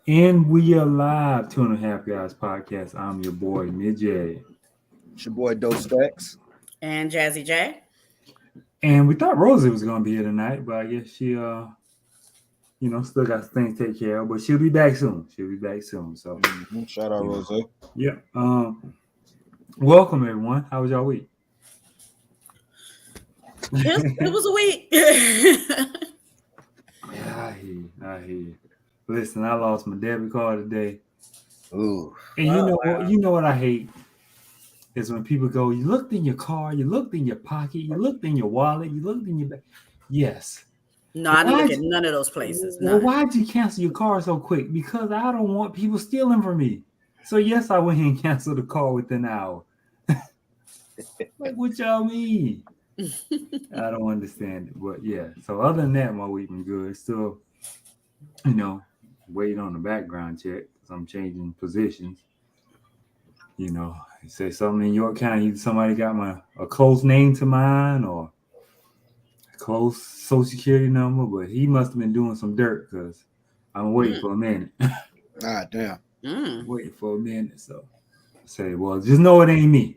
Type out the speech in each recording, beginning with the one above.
And we are live, Two and a Half Guys podcast. I'm your boy, Midjay. It's your boy Doe Stacks. And Jazzy J. And we thought Rosie was gonna be here tonight, but I guess she still got things to take care of, but she'll be back soon. She'll be back soon. So Shout out Rose. yeah. Welcome everyone. How was y'all week? It was a week. Yeah, I hear you. Listen, I lost my debit card today. Ooh. And you know what I hate is when people go, you looked in your car, you looked in your pocket, you looked in your wallet, you looked in your bag. Yes. No, I didn't look at none of those places. Well, why'd you cancel your car so quick? Because I don't want people stealing from me. So yes, I went and canceled the car within an hour. Like, what y'all mean? I don't understand it. But yeah. So other than that, my week been good. Still, waiting on the background check because I'm changing positions. Say something in York County, somebody got a close name to mine or a close social security number, but he must have been doing some dirt because I'm waiting for a minute. Ah, damn. Waiting for a minute. So I say, well, just know it ain't me.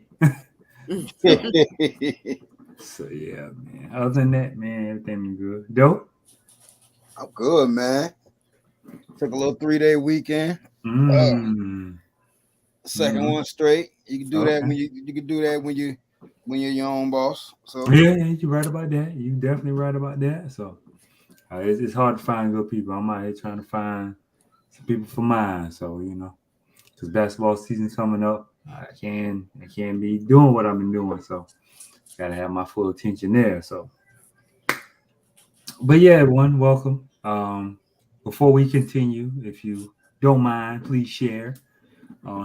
So yeah, man. Other than that, man, everything been good. Dope. I'm good, man. Took a little 3-day weekend. Second one straight. You can do that when you can do that when you're your own boss. So yeah, you're right about that. You definitely right about that. So it's hard to find good people. I'm out here trying to find some people for mine. So because basketball season's coming up, I can't be doing what I've been doing. So gotta have my full attention there. So, but yeah, everyone, welcome. Before we continue, if you don't mind, please share.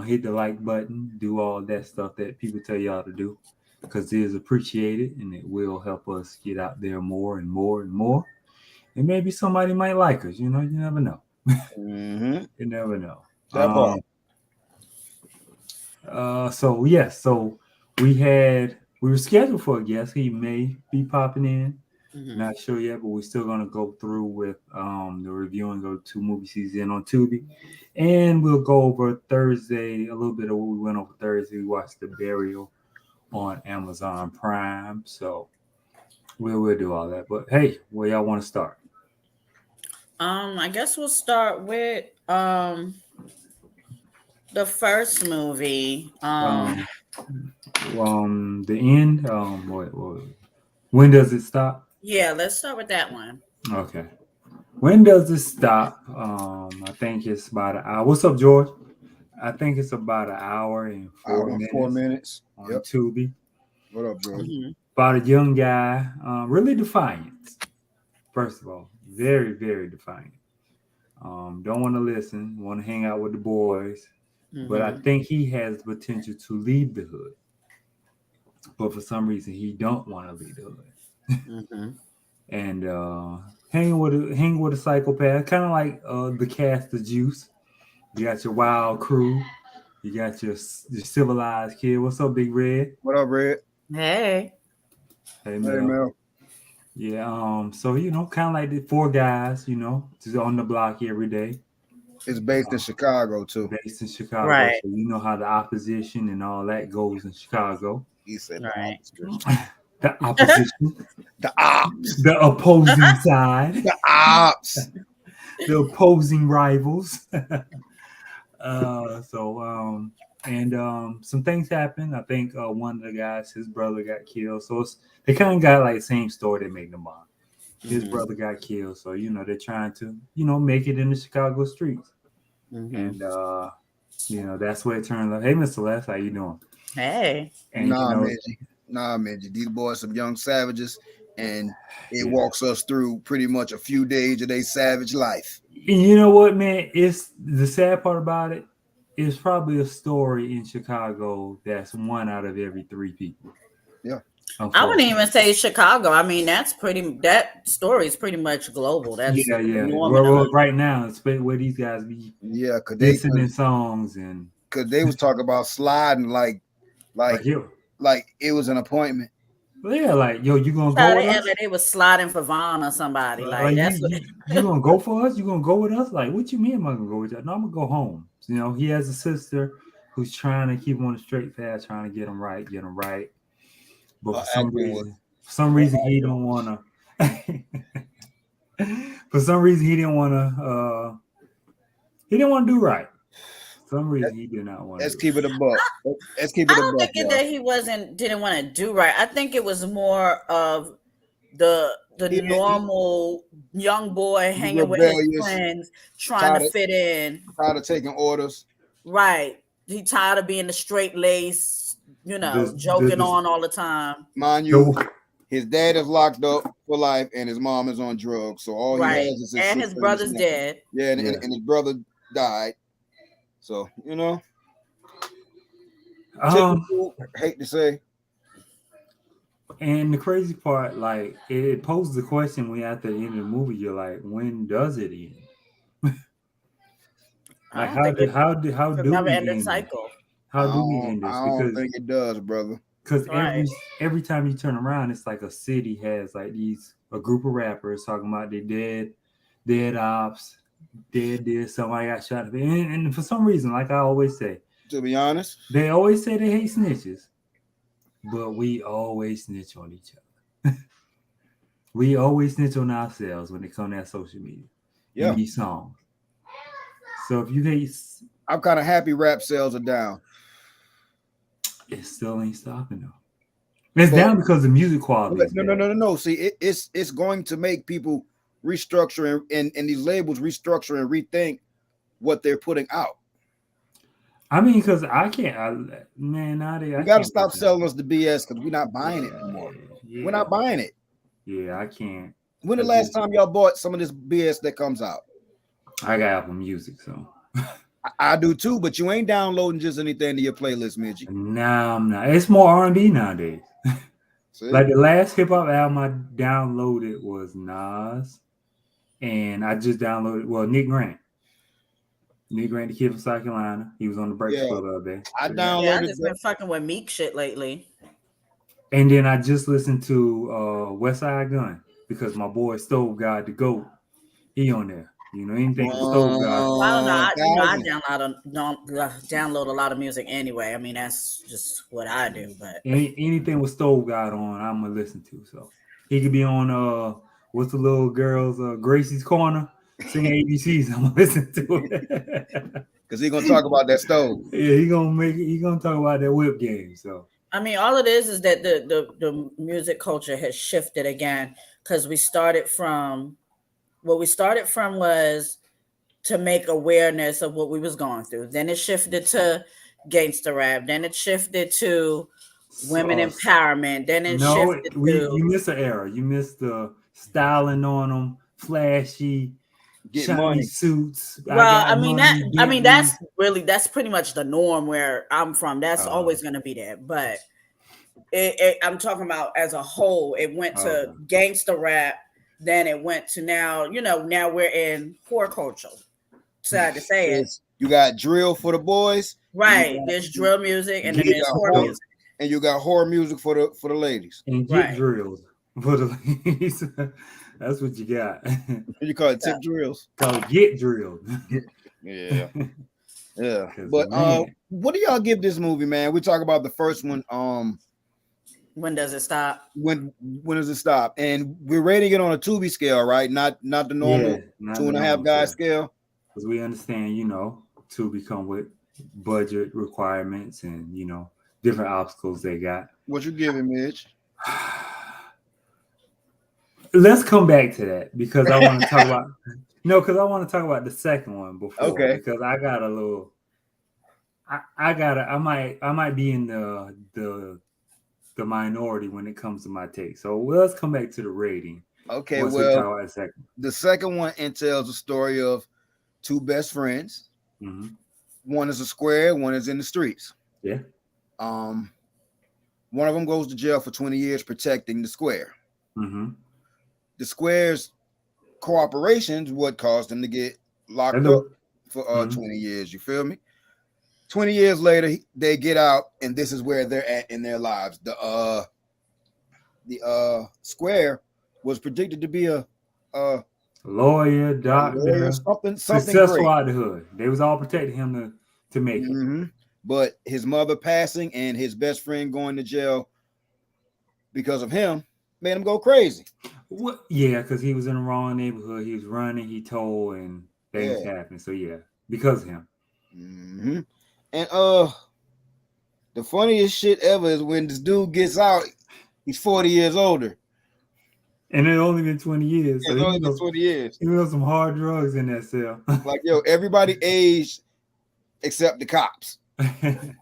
Hit the like button, do all that stuff that people tell y'all to do because it is appreciated and it will help us get out there more and more and more. And maybe somebody might like us. You never know. You never know. that part. So yes, so we were scheduled for a guest. He may be popping in. Not sure yet, but we're still gonna go through with the reviewing of 2 movie season on Tubi. And we'll go over Thursday, a little bit of what we went over Thursday. We watched The Burial on Amazon Prime. So we'll do all that. But hey, where y'all want to start? I guess we'll start with the first movie. The end. When does it stop? Yeah, let's start with that one. Okay. When does it stop? I think it's about an hour. What's up, George? I think it's about an hour and 4 minutes on Tubi. What up, George? About a young guy, really defiant. First of all, very, very defiant. Don't want to listen, want to hang out with the boys, but I think he has the potential to leave the hood. But for some reason, he don't want to leave the hood. And hanging with a psychopath, kind of like the cast of Juice. You got your wild crew, you got your civilized kid. What's up, Big Red? What up, Red? Hey. Hey, Mel. Yeah. So kind of like the 4 guys, just on the block every day. It's based in Chicago too. Based in Chicago, right? So you know how the opposition and all that goes in Chicago. He said right. The opposition, the ops, the opposing side, the ops, the opposing rivals. Some things happened. I think one of the guys, his brother got killed. So they kind of got like the same story they made them on. His brother got killed. So, they're trying to, make it in the Chicago streets. And, that's where it turned out. Hey, Mr. Les, how you doing? Hey. And, man. These boys some young savages. And it walks us through pretty much a few days of their savage life. And you know what, man? It's the sad part about it. It's probably a story in Chicago that's 1 out of every 3 people. Yeah. I wouldn't even say Chicago. I mean, that story is pretty much global. That's Well, right now, it's where these guys be listening songs and because they was talking about sliding like it was an appointment. Yeah, like yo, you gonna So go with us? they was sliding for Vaughn or somebody. Like Like that's what. you gonna go for us? You gonna go with us? Like what you mean? Am I gonna go with you? No, I'm gonna go home. You know, he has a sister who's trying to keep him on the straight path, trying to get him right. But Acting was for some reason he don't wanna. For some reason he didn't wanna. He didn't want to do right. For some reason he did not want to. let's keep it a buck. Let's keep I it a don't buck, think y'all. that he didn't want to do right. I think it was more of the He normal young boy hanging with his rebellious, friends, trying to fit in. tired of taking orders. Right. He tired of being the straight lace, joking on all the time. Mind you, his dad is locked up for life and his mom is on drugs. So all he has is his brother's dead. Yeah, and his brother died. So, typical, hate to say. And the crazy part, like it poses the question when at the end of the movie, you're like, when does it end? Like how do we end it? Cycle. How do we end this? I don't think it does, brother. Because every time you turn around, it's like a city has like a group of rappers talking about their dead ops, dead this, somebody got shot. And for some reason, like I always say, to be honest, they always say they hate snitches, but we always snitch on each other. We always snitch on ourselves when it comes to that social media. Yeah. In these songs. So if you hate, I'm kind of happy rap sales are down. It still ain't stopping though. It's down because the music quality. No. See, it's going to make people restructure and these labels restructure and rethink what they're putting out. I mean, because I can't, you got to stop selling us the BS because we're not buying it anymore. Yeah. We're not buying it. Yeah, I can't. When the last time y'all bought some of this BS that comes out? I got Apple Music, so. I do too, but you ain't downloading just anything to your playlist, Midgie. No, I'm not. It's more R&B nowadays. Like the last hip hop album I downloaded was Nas, and I just downloaded Nick Grant. Nick Grant, the kid from South Carolina. He was on the Breakfast Club the other day. I downloaded. I just been fucking with Meek shit lately. And then I just listened to West Side Gun because my boy Stove God the GOAT, he on there. Anything with Stove God. I don't know. I download a lot of music anyway. I mean, that's just what I do. But anything with Stove God on, I'm gonna listen to. So he could be on what's the little girl's Gracie's Corner singing ABCs. I'm gonna listen to it because he's gonna talk about that stove. Yeah, he gonna talk about that whip game. So I mean, all it is that the music culture has shifted again because we started from. What we started from was to make awareness of what we was going through. Then it shifted to gangster rap. Then it shifted to women empowerment. Then it shifted to... You missed an era. You missed the styling on them, flashy, shiny suits. That's pretty much the norm where I'm from. That's always going to be there. But I'm talking about as a whole. It went to gangster rap. Then it went to now we're in poor culture. Sad to say it. You got drill for the boys. Right. There's drill music and then there's horror music. And you got horror music for the ladies. And get drills for the ladies. That's what you got. You call it tip drills. Call it get drilled. Yeah. Yeah. But what do y'all give this movie, man? We talk about the first one. When does it stop? When does it stop? And we're rating it on a Tubi scale, right? Not the normal 2.5 guy scale. Because we understand, Tubi come with budget requirements and different obstacles they got. What you giving, Mitch? Let's come back to that because I want to talk about I want to talk about the second one before. Okay. Because I got a little. I might be in the minority when it comes to my take. So let's come back to the rating. Okay, the second one entails a story of two best friends. Mm-hmm. One is a square, one is in the streets. Yeah. One of them goes to jail for 20 years protecting the square. Mm-hmm. The square's cooperation is what caused them to get locked up for 20 years. You feel me? 20 years later, they get out, and this is where they're at in their lives. the Square was predicted to be a lawyer, doctor, something successful great. out of the hood. They was all protecting him to make it. But his mother passing and his best friend going to jail because of him made him go crazy. What? Yeah, because he was in the wrong neighborhood. He was running, he told, and things happened. So yeah, because of him. And the funniest shit ever is when this dude gets out, he's 40 years older. And it only been 20 years. So it's only been 20 years. He was some hard drugs in that cell. Like, yo, everybody aged except the cops. And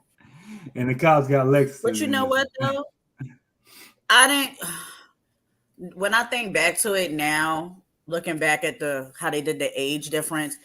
the cops got Lexus. But you know what, though? When I think back to it now, looking back at how they did the age difference,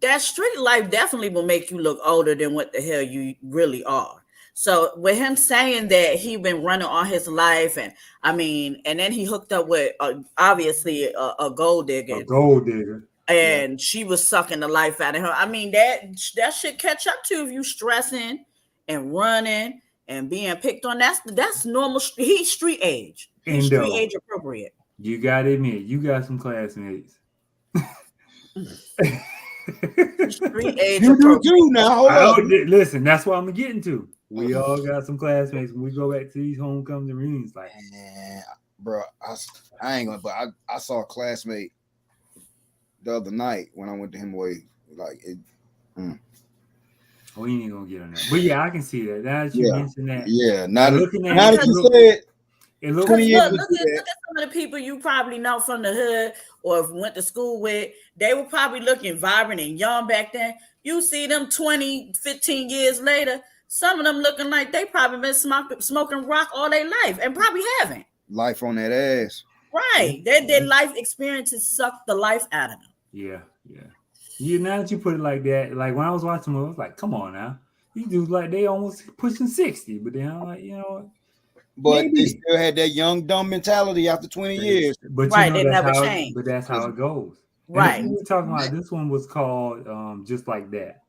that street life definitely will make you look older than what the hell you really are. So with him saying that he been running all his life, and then he hooked up with obviously a gold digger. A gold digger. And she was sucking the life out of him. I mean, that should catch up to if you stressing and running and being picked on. That's normal. He's street age. He's street age appropriate. You got to admit, you got some classmates. Street age you do too now. Listen, that's what I'm getting to. We all got some classmates when we go back to these homecoming reunions. Like, bro, I ain't gonna. But I saw a classmate the other night when I went to Hemingway. Like it. We ain't gonna get on that. But yeah, I can see that. Now that you mentioned that. Yeah, now that you said it. Look at some of the people you probably know from the hood or went to school with. They were probably looking vibrant and young back then. You see them 20, 15 years later. Some of them looking like they probably been smoking rock all their life and probably haven't. Life on that ass. Right. Their life experiences sucked the life out of them. Yeah. Now that you put it like that, like when I was watching them, I was like, come on now. These dudes like they almost pushing 60, but then I'm like, you know what? But they still had that young dumb mentality after 20 years. But right, they never changed. But that's how it goes. Right. We were talking about this one was called Just Like That.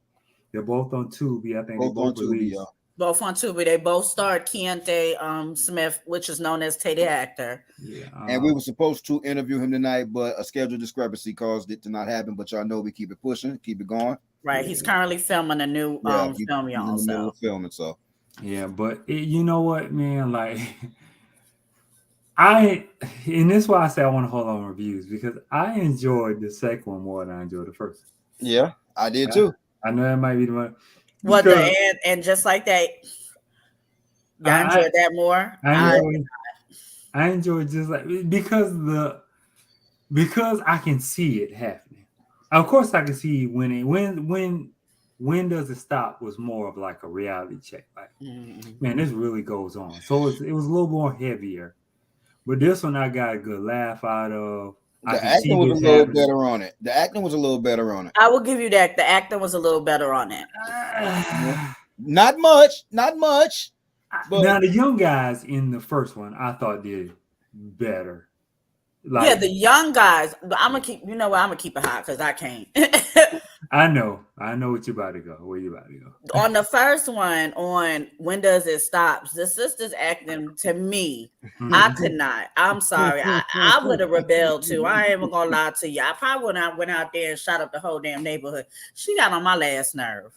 They're both on Tubi. I think both they both released. Both on Tubi. They both starred Keontae Smith, which is known as Tay the Actor. Yeah. And we were supposed to interview him tonight, but a schedule discrepancy caused it to not happen. But y'all know we keep it pushing, keep it going. Right. He's currently filming a new film, y'all. So filming, so yeah, but you know what, man? Like and this is why I say I want to hold on reviews, because I enjoyed the second one more than I enjoyed the first. Yeah, I did too. I know that might be the one. What and just like that, I enjoyed that more. I enjoyed just like because I can see it happening. Of course, I can see when does it stop was more of like a reality check. Like, man, this really goes on. So it was a little more heavier, but this one I got a good laugh out of. The acting was a little better on it. The acting was a little better on it. I will give you that. The acting was a little better on it. Not much. But now the young guys in the first one, I thought did better. Like, yeah, the young guys. I'm gonna keep. You know what? I'm gonna keep it hot because I can't. I know what you're about to go. Where you about to go? On the first one, on When Does It Stop? The sisters acting to me, I could not. I'm sorry. I would have rebelled too. I ain't even gonna lie to you. I probably would have went out there and shot up the whole damn neighborhood. She got on my last nerve.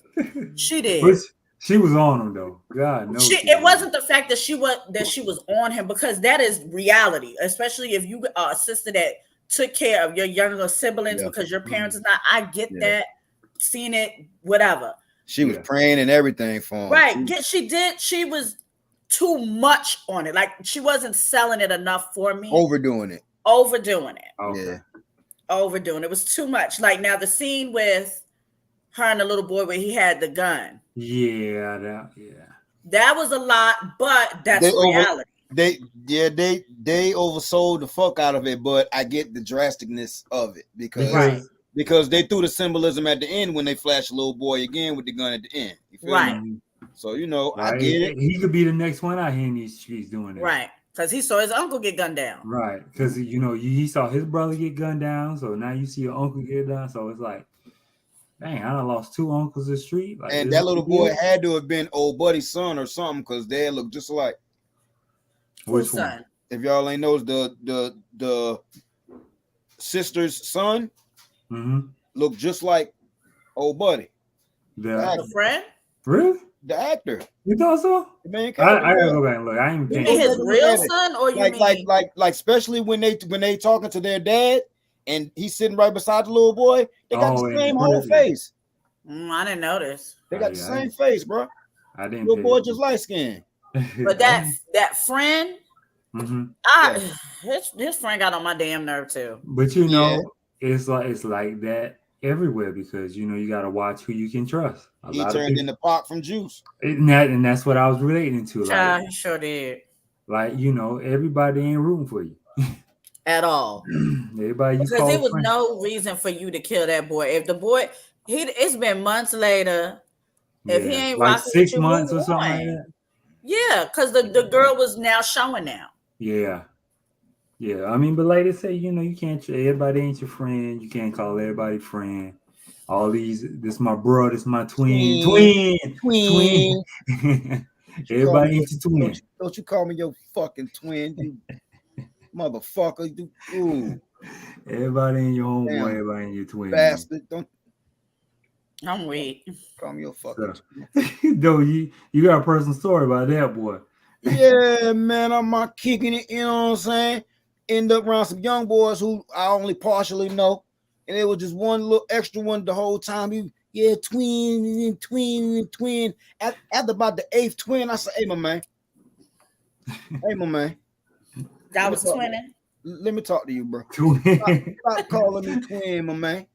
She did. But she was on him though. God knows. It wasn't the fact that she was on him, because that is reality, especially if you are a sister that took care of your younger siblings because your parents is not. I get that. Seen it, whatever. She was praying and everything for him. Right. She did. She was too much on it. Like, she wasn't selling it enough for me. Overdoing it. Okay. Yeah. Overdoing it. It was too much. Like, now the scene with her and the little boy where he had the gun. Yeah. That was a lot, but that's reality. They oversold the fuck out of it, but I get the drasticness of it because they threw the symbolism at the end when they flashed a little boy again with the gun at the end. You feel me? So, I get it. He could be the next one out here in these streets doing it. Right. Because he saw his uncle get gunned down. Right. Because, he saw his brother get gunned down. So now you see your uncle get down. So it's like, dang, I done lost two uncles in the street. Like, and that little boy had to have been old buddy's son or something, because they look just alike. Which one? if y'all ain't knows, the sister's son looked just like old buddy. The friend? Really? The actor. You thought so? The main I character. gotta go back and look. I ain't You think mean his real son, or you mean like especially when they talking to their dad and he's sitting right beside the little boy, they got the same whole face. I didn't notice. They got the same face, bro. I didn't. Little boy just light skinned. But that friend, his friend got on my damn nerve too. But you know, it's like that everywhere because you know you gotta watch who you can trust. He turned into Pac from Juice, and that's what I was relating to. Like, he sure did. Like you know, everybody ain't rooting for you at all. Everybody, because there was no reason for you to kill that boy. If the boy, it's been months later. If he ain't like rocking 6 with you, months or something like that. Yeah, because the girl was now showing now. Yeah. I mean, but like they say, you know, you can't. Everybody ain't your friend. You can't call everybody friend. All these, this my bro, this my twin. Everybody ain't your twin. Don't you call me your fucking twin, you motherfucker. Ooh. Everybody ain't your homeboy. Everybody ain't your twin. Bastard. Don't. I'm weak. Call me your fucking. Though you got a personal story about that boy. Yeah, man, I'm not kicking it. You know what I'm saying? End up around some young boys who I only partially know, and it was just one little extra one the whole time. Twin. After about the 8th twin, I said, "Hey, my man. That was twinning. Let me talk to you, bro. Twin. Stop calling me twin, my man.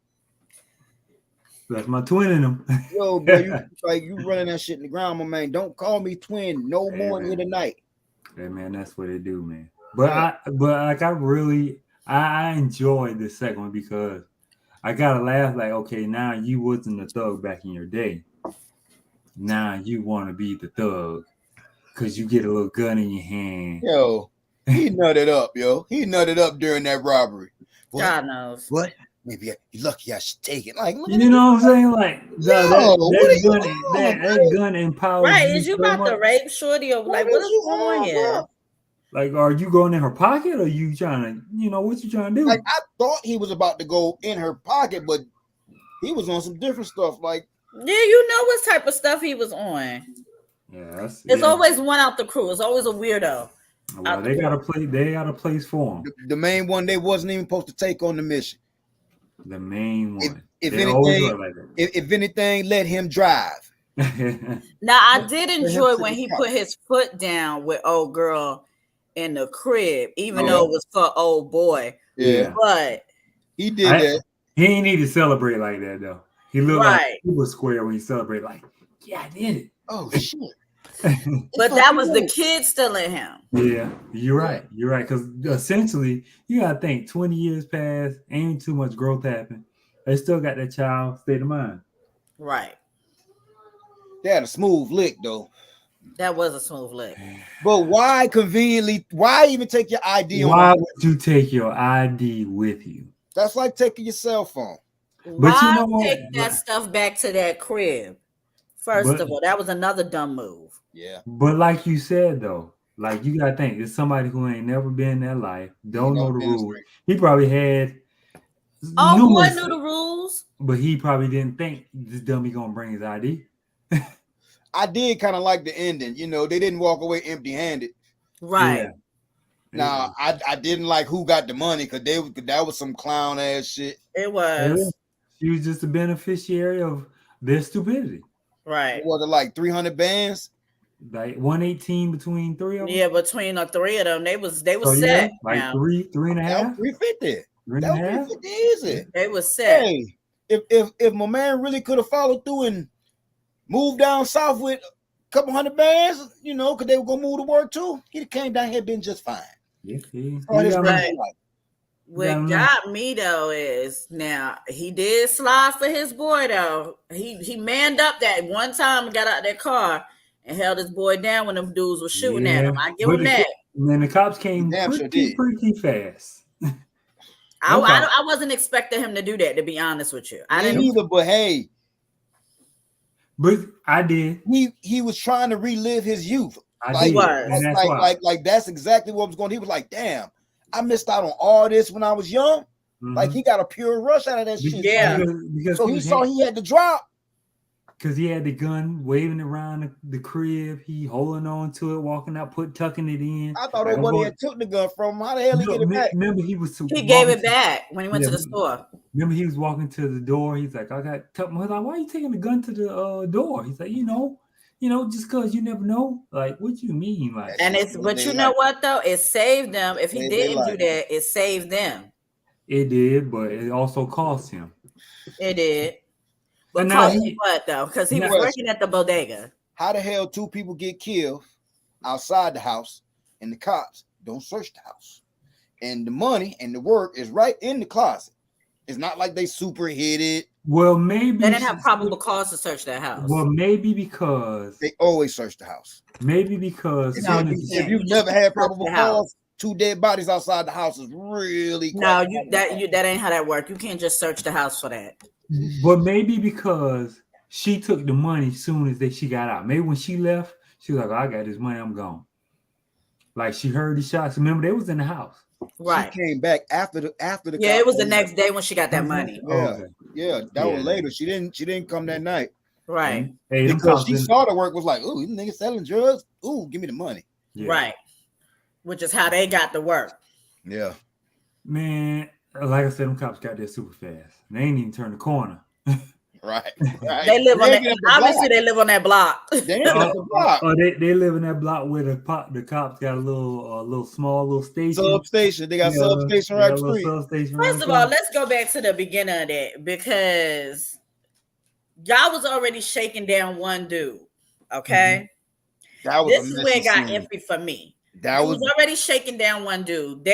That's my twin in him. Yo, bro, you running that shit in the ground, my man. Don't call me twin no more here tonight. Hey, man, that's what they do, man. But I enjoyed the second one because I gotta laugh like, okay, now you wasn't a thug back in your day. Now you want to be the thug because you get a little gun in your hand. Yo, he nutted up, yo. He nutted up during that robbery. What? God knows. What? Maybe you're lucky I should take it. Like, you know what I'm saying? Like, that gun empowers. Right? Is you about to rape shorty or like what is going on here? Like, are you going in her pocket or you trying to, you know, what you trying to do? Like, I thought he was about to go in her pocket, but he was on some different stuff. Like, yeah, you know what type of stuff he was on. Yeah, it's always one out the crew. It's always a weirdo. Well, they got a place for him. The main one they wasn't even supposed to take on the mission. The main one. If anything, let him drive. Now, I did enjoy when he put his foot down with old girl in the crib, even though it was for old boy. Yeah, but he did that. He ain't need to celebrate like that though. He looked like he was square when he celebrated. Like, yeah, I did it. Oh shit! But that was the kid still in him. Yeah, you're right. You're right. Because essentially, you gotta think 20 years passed, ain't too much growth happened. They still got that child state of mind. Right. They had a smooth lick though. That was a smooth lick. But why even take your ID? Why would you take your ID with you? That's like taking your cell phone. Why take that stuff back to that crib? First of all, that was another dumb move. Yeah. But like you said though, like you gotta think it's somebody who ain't never been in that life, don't know the rules. He probably had boy knew the rules. But he probably didn't think this dummy gonna bring his ID. I did kind of like the ending. You know, they didn't walk away empty-handed. Right. Yeah. Now, I didn't like who got the money because that was some clown ass shit. It was. She was just a beneficiary of their stupidity. Right. Was it like 300 bands? Like 118 between three of them? Yeah, between the three of them, they was set. Yeah, like three and a half? 350. 3.5? Easy. They was set. Hey, if my man really could have followed through and moved down south with a couple hundred bands, you know, because they were gonna move to work too, he came down here been just fine. What got me though is now he did slide for his boy though. He manned up that one time and got out that car and held his boy down when them dudes were shooting at him. I give him that. And then the cops came pretty fast. I wasn't expecting him to do that, to be honest with you. I didn't either, but hey. But I did. He was trying to relive his youth. Like that's exactly what was going. He was like, "Damn, I missed out on all this when I was young." Mm-hmm. Like he got a pure rush out of that shit. Yeah, because so he saw he had to drop. Because he had the gun waving around the crib, he holding on to it, walking out, tucking it in. I thought nobody had took the gun from him. How the hell he get it back? Remember, he gave it back when he went to the store. Remember, he was walking to the door. He's like, I was like, why are you taking the gun to the door? He's like, you know, just because you never know. Like, what do you mean? Like, and but you know what though? It saved them. If he didn't do that, it saved them. It did, but it also cost him. It did. But now what though? Because he was working at the bodega. How the hell 2 people get killed outside the house and the cops don't search the house? And the money and the work is right in the closet. It's not like they super hid it. Well, maybe they didn't have probable cause to search that house. Well, maybe because they always search the house. Maybe because if you've never had probable cause, 2 dead bodies outside the house is really that ain't how that works. You can't just search the house for that. But maybe because she took the money as soon as she got out. Maybe when she left, she was like, I got this money, I'm gone. Like she heard the shots. Remember, they was in the house. Right. She came back after the Yeah, it was the next day when she got that money. Yeah, that was later. She didn't come that night. Right. Because she saw the work was like, ooh, these niggas selling drugs. Ooh, give me the money. Yeah. Right. Which is how they got the work. Yeah. Man, like I said, them cops got there super fast. They ain't even turn the corner. Right. They live on that. Obviously, they live on that block. They live in that block where the cops got a little small station. Substation. They got substation right street. First of all, let's go back to the beginning of that because y'all was already shaking down one dude. Okay, this is where it got iffy for me. He was already shaking down one dude.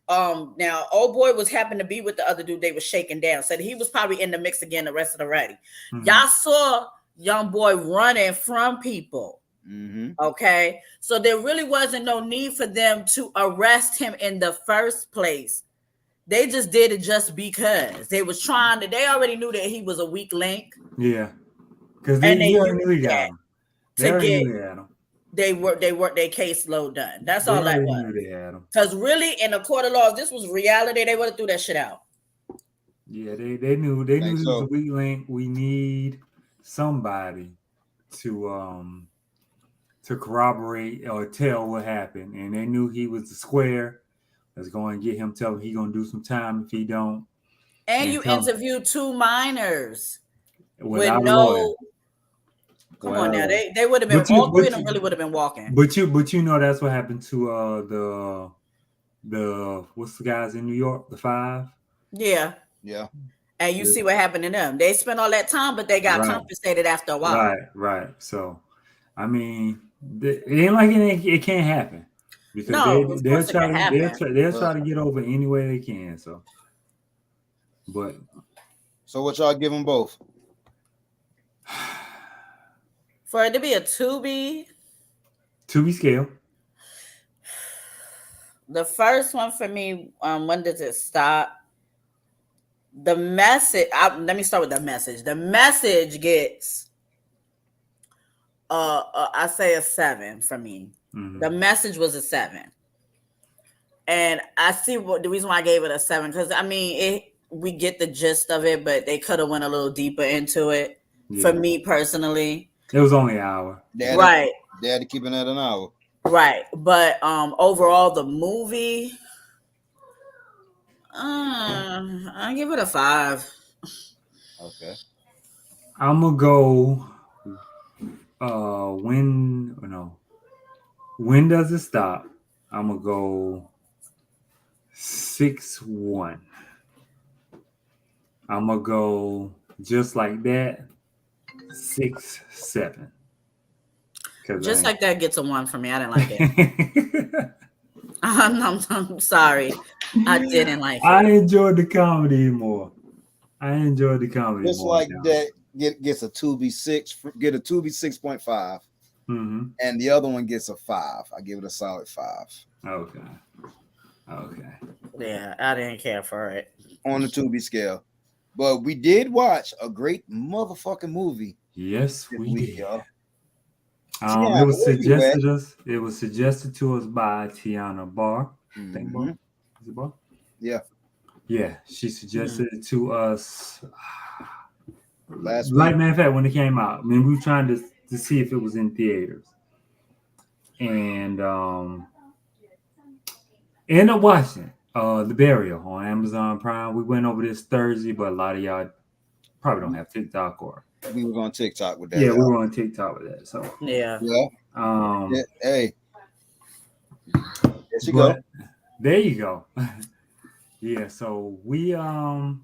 Now old boy was happened to be with the other dude they were shaking down. Said he was probably in the mix again, arrested already. Mm-hmm. Y'all saw young boy running from people. Mm-hmm. Okay, so there really wasn't no need for them to arrest him in the first place. They just did it just because they was trying to. They already knew that he was a weak link. Yeah, because they knew he got him. They worked their caseload done. That's all that was. Because really, in a court of law, if this was reality, they would have threw that shit out. Yeah, they knew he was a weak link. We need somebody to corroborate or tell what happened, and they knew he was the square. Let's go and get him. Tell him he gonna do some time if he don't. And you interviewed 2 minors with no. Lawyer. Come on now, they would have been all 3 of them really would have been walking. But you know that's what happened to the what's the guys in New York, the 5? Yeah. Yeah. And you see what happened to them. They spent all that time, but they got compensated after a while. Right. So, I mean, it ain't like it can't happen because they'll try to get over any way they can. So what y'all give them both? For it to be a Tubi scale. The first one for me, when does it stop? The message. Let me start with the message. The message gets, I say a 7 for me. Mm-hmm. The message was a 7, and I see the reason why I gave it a 7 because I mean we get the gist of it, but they could have went a little deeper into it. Yeah. For me personally. It was only an hour. They had to keep it at an hour. Right. But overall, the movie, I give it a 5. Okay. I'm going to go, when does it stop? I'm going to go 6-1. I'm going to go just like that. 6-7. Just like that gets a 1 for me. I didn't like it. I'm sorry. I didn't like it. I enjoyed the comedy more. Just like that gets a Tubi 6. Get a Tubi 6.5. Mm-hmm. And the other one gets a 5. I give it a solid 5. Okay. Yeah, I didn't care for it. On the Tubi scale. But we did watch a great motherfucking movie. Yes, we did. Y'all. It was suggested us. It was suggested to us by Tiana Barr. Think Barr. Is it Barr? Yeah. Yeah, she suggested it to us last week. Like, matter of fact, when it came out, I mean, we were trying to see if it was in theaters, and ended up watching The Burial on Amazon Prime. We went over this Thursday, but a lot of y'all probably don't have TikTok, or we was on TikTok with that. Yeah, we were on TikTok with that. So yeah. Hey, there you go. There you go. Yeah, so we got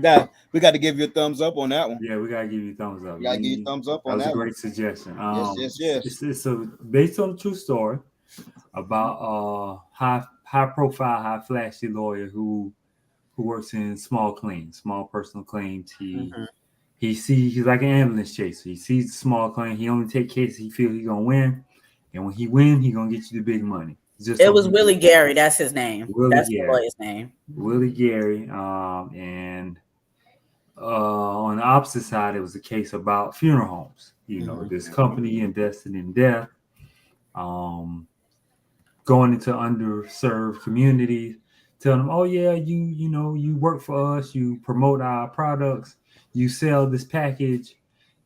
to give you a thumbs up on that one. Yeah, we gotta give you a thumbs up. We gotta give you a thumbs up on that. That was a great suggestion. Yes. It's based on a true story about a high profile, high flashy lawyer who works in small personal claims. He's like an ambulance chaser. He sees the small claim. He only take cases he feels he's gonna win, and when he wins, he's gonna get you the big money. It was Willie Gary. That's his name. That's the lawyer's name. Willie Gary. And on the opposite side, it was a case about funeral homes. You know, this company invested in death, going into underserved communities, telling them, "Oh yeah, you work for us. You promote our products. You sell this package.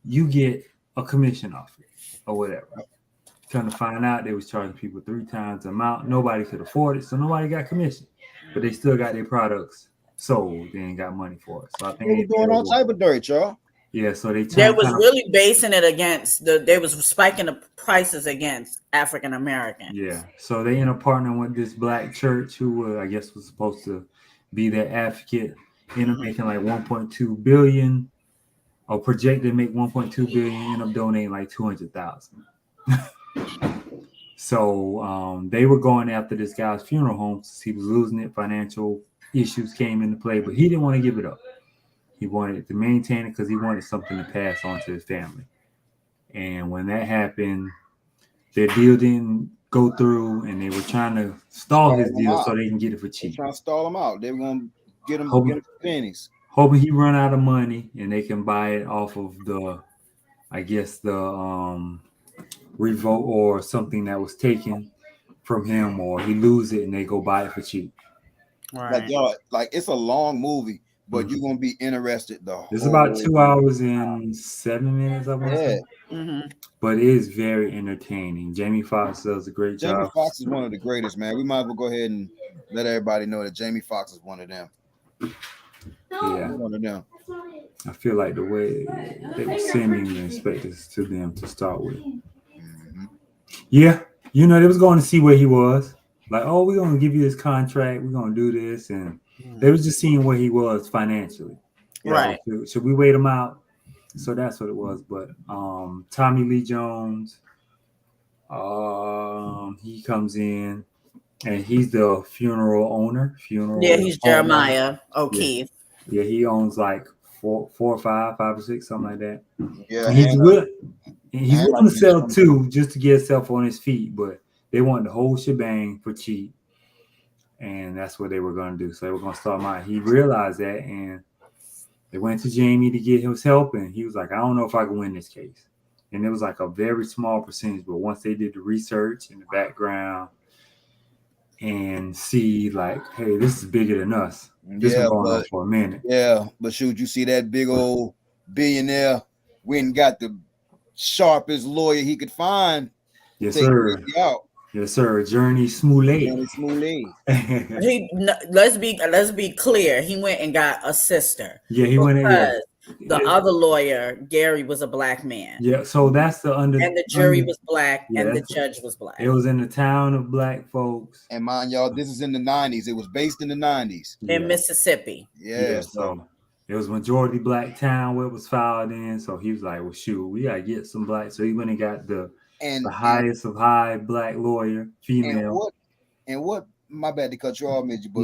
You get a commission off it, or whatever." Trying to find out, they was charging people 3 times the amount. Nobody could afford it, so nobody got commission. But they still got their products sold. They ain't got money for it. So I think they were doing all type of dirt, y'all. Yeah, so they was really basing it against they was spiking the prices against African Americans. Yeah, so they ended up partnering with this black church who I guess was supposed to be their advocate. Ended up making like 1.2 billion, or projected to make 1.2 billion. Ended up donating like 200,000. So they were going after this guy's funeral home since he was losing it. Financial issues came into play, but he didn't want to give it up. He wanted to maintain it because he wanted something to pass on to his family. And when that happened, their deal didn't go through, and they were trying to stall his deal so they can get it for cheap. They're trying to stall him out. They were going to get him pennies. Hoping he run out of money and they can buy it off of the revolt or something that was taken from him, or he lose it and they go buy it for cheap. Right. Like y'all, like it's a long movie, but you're gonna be interested though. It's about 2 hours and 7 minutes, I want to say. But it is very entertaining. Jamie Foxx does a great job. Jamie Foxx is one of the greatest, man. We might as well go ahead and let everybody know that Jamie Foxx is one of them. Yeah, one of them. I feel like the way they were sending the inspectors to them to start with. Yeah, they was going to see where he was. Like, oh, we're going to give you this contract. We're going to do this. And they was just seeing where he was financially. Right. Should we wait him out? So that's what it was. But Tommy Lee Jones, he comes in, and he's the funeral owner. Yeah, he's Jeremiah O'Keefe. Yeah, he owns like four or five or six, something like that. Yeah, and he's willing to sell 2 just to get himself on his feet, but they want the whole shebang for cheap, and that's what they were going to do. So they were going to start him out. He realized that, and they went to Jamie to get his help, and he was like, "I don't know if I can win this case." And it was like a very small percentage, but once they did the research in the background and see, like, hey, this is bigger than us. This has been going on for a minute. Yeah, but shoot, you see that big old billionaire went and got the sharpest lawyer he could find. Yes, sir. Yes, sir. Journey Smollett. Let's be clear. He went and got a sister. Yeah, he went. The other lawyer, Gary, was a black man. Yeah, so that's and the jury was black, and the judge was black. It was in the town of black folks. And mind y'all, this is in the 90s. It was based in the 90s. In Mississippi. Yeah, so it was majority black town where it was filed in. So he was like, well, shoot, we got to get some black. So he went and got the highest of high black lawyer, female. And what my bad to cut you off, Midget, but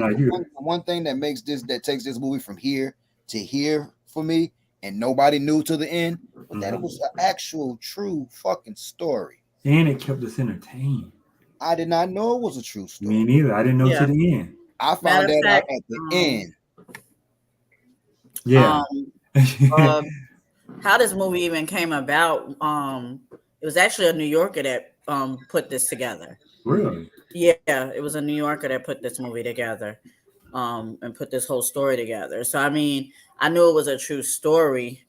one thing that takes this movie from here to here for me, and nobody knew to the end, but that it was an actual true fucking story. And it kept us entertained. I did not know it was a true story. Me neither. I didn't know to the end. I found that out at the end. Yeah. How this movie even came about, It was actually a New Yorker that put this together. Really? Yeah, it was a New Yorker that put this movie together, and put this whole story together. So I mean, I knew it was a true story.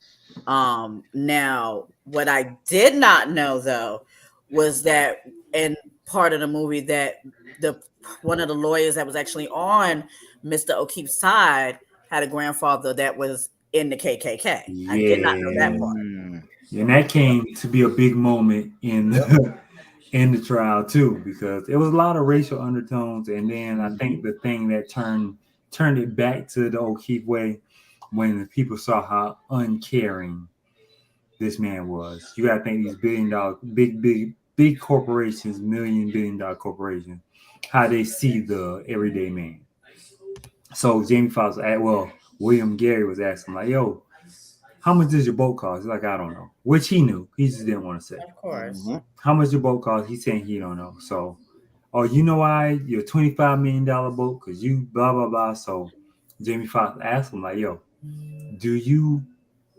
Now what I did not know though was that in part of the movie that the one of the lawyers that was actually on Mr. O'Keefe's side had a grandfather that was in the KKK. Yeah. I did not know that part. And that came to be a big moment in the, in the trial too, because it was a lot of racial undertones. And then I think the thing that turned it back to the O'Keefe way, when the people saw how uncaring this man was. You got to think these $1 billion, big corporations, $1 billion corporations, how they see the everyday man. So Jamie Foxx, William Gary was asking like, "Yo, how much does your boat cost?" He's like, "I don't know," which he knew. He just didn't want to say. Of course. How much your boat cost? He's saying he don't know. So, you know why your $25 million boat? Because you blah blah blah. So Jamie Foxx asked him like, "Yo, do you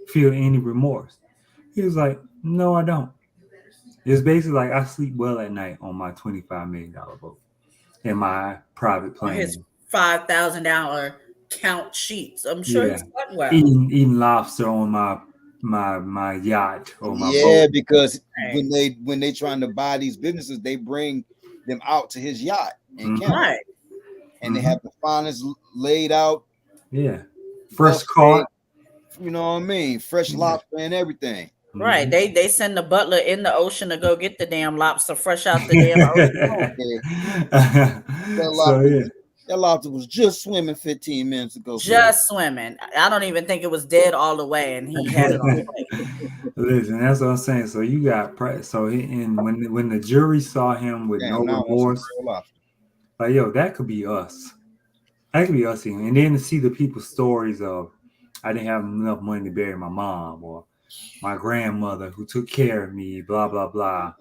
feel any remorse?" He was like, "No, I don't." It's basically like I sleep well at night on my $25 million boat in my private plane. His $5,000 count sheets. I'm sure he slept well. Eating lobster on my yacht or my boat. Because when they trying to buy these businesses, they bring them out to his yacht and right. And they have the finest laid out. Yeah, fresh caught. You know what I mean? Fresh lobster and everything. Right. They send the butler in the ocean to go get the damn lobster fresh out the damn ocean. That lobster was just swimming 15 minutes ago. Just swimming. I don't even think it was dead all the way, and he had it on the way. Listen, that's what I'm saying. So you got when the jury saw him with no remorse, like, yo, that could be us. That could be us. And then to see the people's stories of, I didn't have enough money to bury my mom, or my grandmother who took care of me, blah blah blah.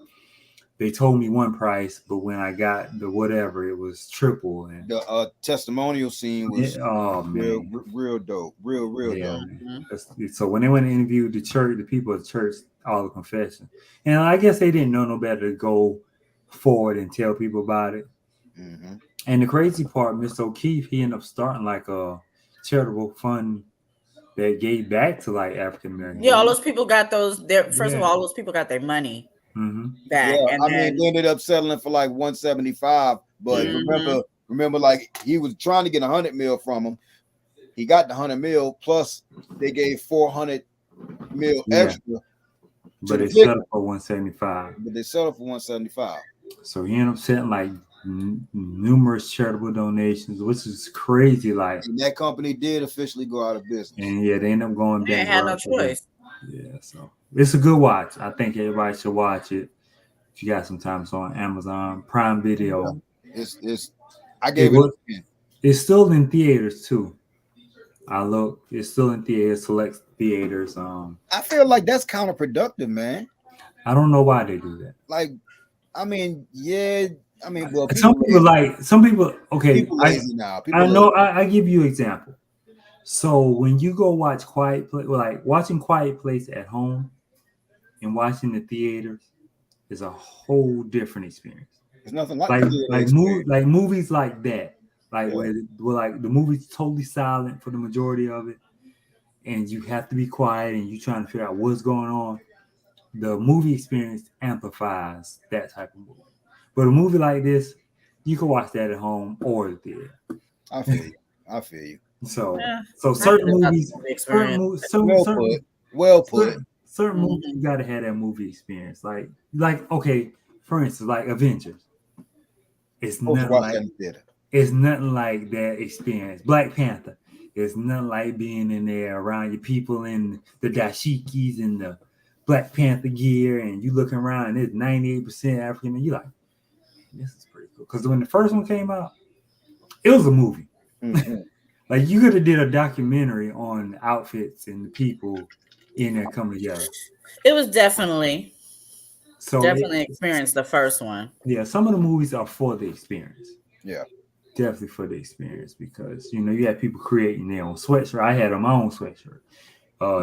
They told me one price, but when I got the whatever, it was triple. And the testimonial scene was real dope, real dope. So when they went to interview the church, the people at the church, all the confession, and I guess they didn't know no better to go forward and tell people about it. And the crazy part, Mr. O'Keefe, he ended up starting like a charitable fund that gave back to like African Americans. Yeah, all those people got those. First of all those people got their money back. Yeah, and then they ended up settling for like 175. But remember, like he was trying to get 100 mil from him. He got the 100 mil plus they gave 400 mil extra. But they settled for 175. So he ended up setting like numerous charitable donations, which is crazy. Like, and that company did officially go out of business, and they ended up going. They had no choice. Yeah, so it's a good watch. I think everybody should watch it if you got some time. It's on Amazon Prime Video. I gave it. It's still in theaters too. It's still in theaters, select theaters. I feel like that's counterproductive, man. I don't know why they do that. Like, I mean, well, some people. Okay, people lazy now. I know. I give you an example. So when you go watch watching Quiet Place at home and watching the theaters is a whole different experience. There's nothing like movies like that, where like the movie's totally silent for the majority of it, and you have to be quiet and you trying to figure out what's going on. The movie experience amplifies that type of movie. But a movie like this, you can watch that at home or the theater. I feel you. So certain movies, well put. Certain movies, you gotta have that movie experience. Like okay, for instance, like Avengers. It's nothing like that experience. Black Panther. It's nothing like being in there around your people in the dashikis and the Black Panther gear, and you looking around and it's 98% African, and you're like, this is pretty cool. Because when the first one came out, it was a movie. Like you could have did a documentary on the outfits and the people in there coming together. It was definitely experienced the first one. Yeah, some of the movies are for the experience. Yeah, definitely for the experience because you had people creating their own sweatshirt. I had my own sweatshirt,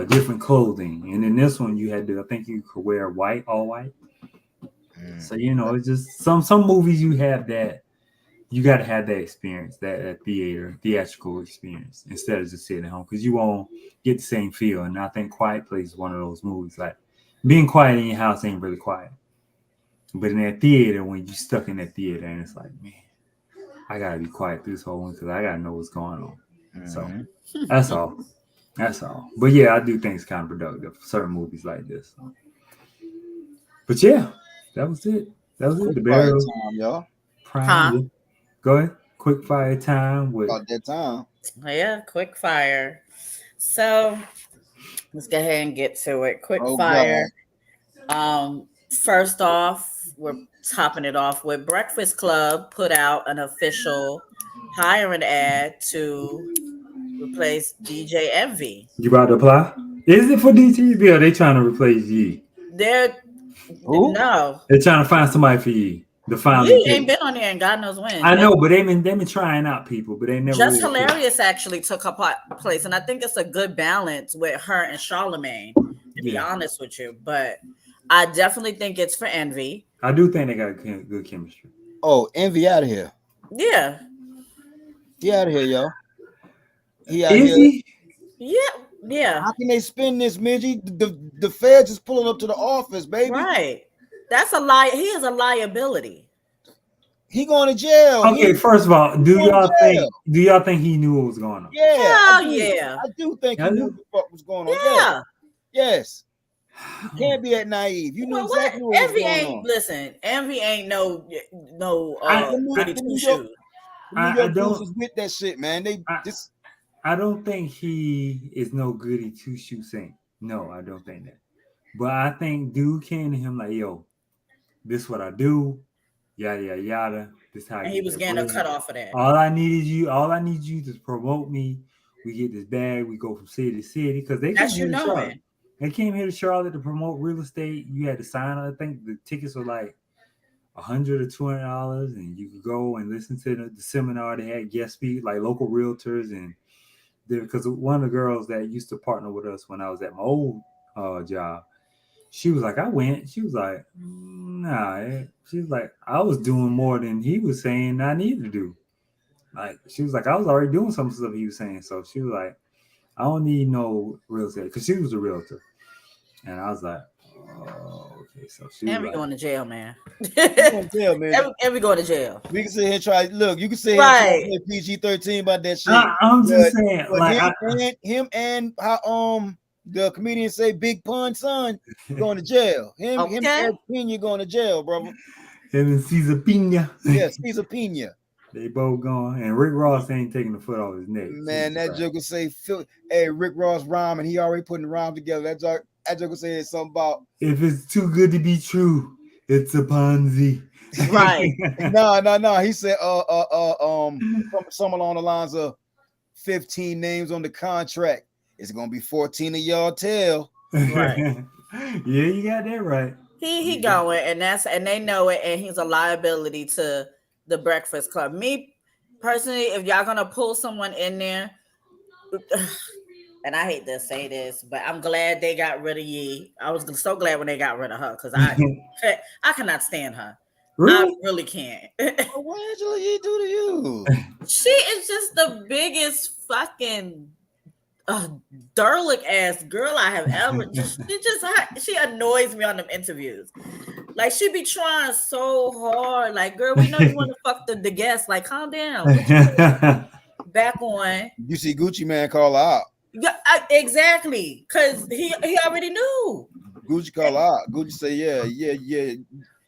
different clothing, and in this one you had to. I think you could wear white, all white. So it's just some movies you have that you got to have that experience, that theatrical experience, instead of just sitting at home, because you won't get the same feel. And I think Quiet Place is one of those movies. Like being quiet in your house ain't really quiet, but in that theater, when you stuck in that theater, and it's like, man, I gotta be quiet through this whole one because I gotta know what's going on. So that's all. That's all. But yeah, I do think it's kind of productive for certain movies like this. So. But yeah, that was it. That was it. The Barrel time, y'all. Prime. Go ahead. Quick fire time with about that time. Yeah, quick fire. So let's go ahead and get to it. Quick fire. God. First off, we're topping it off with Breakfast Club put out an official hiring ad to replace DJ Envy. You about to apply? Is it for DTV or are they trying to replace Ye? They're no. They're trying to find somebody for Ye. Ye ain't been on there and God knows when. I know, but they've been trying out people, but they never. Just really Hilarious actually took her place, and I think it's a good balance with her and Charlamagne. To be honest with you, but I definitely think it's for Envy. I do think they got good chemistry. Oh, Envy out of here. Yeah. He out of here, yo. He out Is here. Yeah. How can they spend this, Midgie? The feds is pulling up to the office, baby. Right. That's a lie. He is a liability. He going to jail. Okay, first of all, do y'all think he knew what was going on? Yeah. I do think he knew what the fuck was going on. Yeah. Yes. You can't be that naive. You know exactly what was going on. Listen, Envy ain't no goody two shoes. I don't with that shit, man. I don't think he is no goody two shoe saint. No, I don't think that. But I think dude came to him like, yo, this is what I do, yada yada yada. This how he was getting a cut off of that. All I need you to promote me. We get this bag, we go from city to city because they came here to Charlotte to promote real estate. You had to sign. I think the tickets were like $100 or $200, and you could go and listen to the seminar. They had guest speakers like local realtors, and because one of the girls that used to partner with us when I was at my old job, she was like, I went. She was like, nah. She was like, I was doing more than he was saying I needed to do. Like, she was like, I was already doing some stuff he was saying. So she was like, I don't need no real estate, because she was a realtor. And I was like, oh, okay. So she was like, going to jail, man. Going to jail, man. Every going to jail. We can sit here and try. Look, you can sit here and try PG-13 about that shit. I'm just saying, like him and how the comedian say Big Pun son going to jail. Him and Eric Pena going to jail, brother. Him and Cesar Pena. Yeah, Cesar Pena. They both gone, and Rick Ross ain't taking the foot off his neck. Man, that joker say, "Hey, Rick Ross rhyme," and he already putting the rhyme together. That joker said something about, if it's too good to be true, it's a Ponzi. Right? No. He said, something along the lines of 15 names on the contract. It's gonna be 14 of y'all tell. Right? Yeah, you got that right. He going, and they know it, and he's a liability to the Breakfast Club. Me personally, if y'all gonna pull someone in there, and I hate to say this, but I'm glad they got rid of Ye. I was so glad when they got rid of her, because I cannot stand her. Really? I really can't. What Angela Yee do to you? She is just the biggest fucking derelict ass girl I have ever. She annoys me on them interviews. Like, she be trying so hard. Like, girl, we know you want to fuck the guests. Like, calm down. Back on. You see Gucci Man call her out. Yeah, exactly. Because he already knew. Gucci call her out. Gucci say, yeah.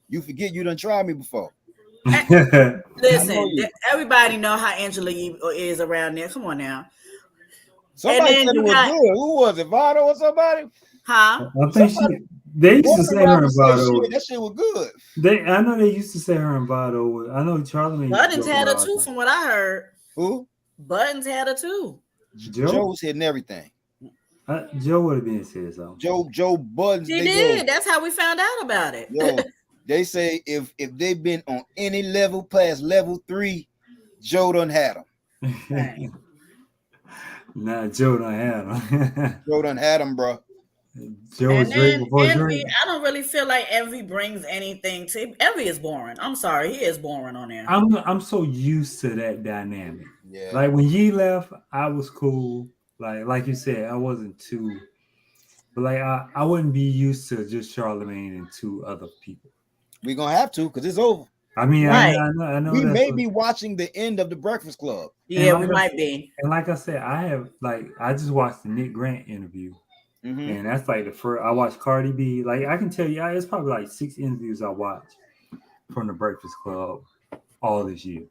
You forget you done tried me before. Listen, everybody know how Angela Yee is around there. Come on now. Somebody said it was good. Who was it? Vado or somebody? Huh? I think they used to say her and Vado. That shit was good. I know they used to say her and Vado. I know Charlamagne. Buttons had her too, from what I heard. Who? Buttons had her too. Joe was hitting everything. Joe would have been said so. Joe Buttons. She did. That's how we found out about it. Yo, they say if they've been on any level past level 3, Joe done had them. Nah, Joe done had him. Joe done had him, bro. Joe was Drake before Envy, Drake. I don't really feel like Envy brings anything to. Envy is boring. I'm sorry, he is boring on there. I'm so used to that dynamic. Yeah. Like when Ye left, I was cool. Like you said, I wasn't too, but like I wouldn't be used to just Charlamagne and two other people. We're gonna have to because it's over. I mean, Right. I know We that's may be watching the end of the Breakfast Club. Yeah, like we might be. And like I said, I just watched the Nick Grant interview, and that's like the first. I watched Cardi B. Like I can tell you, it's probably like 6 interviews I watched from the Breakfast Club all this year.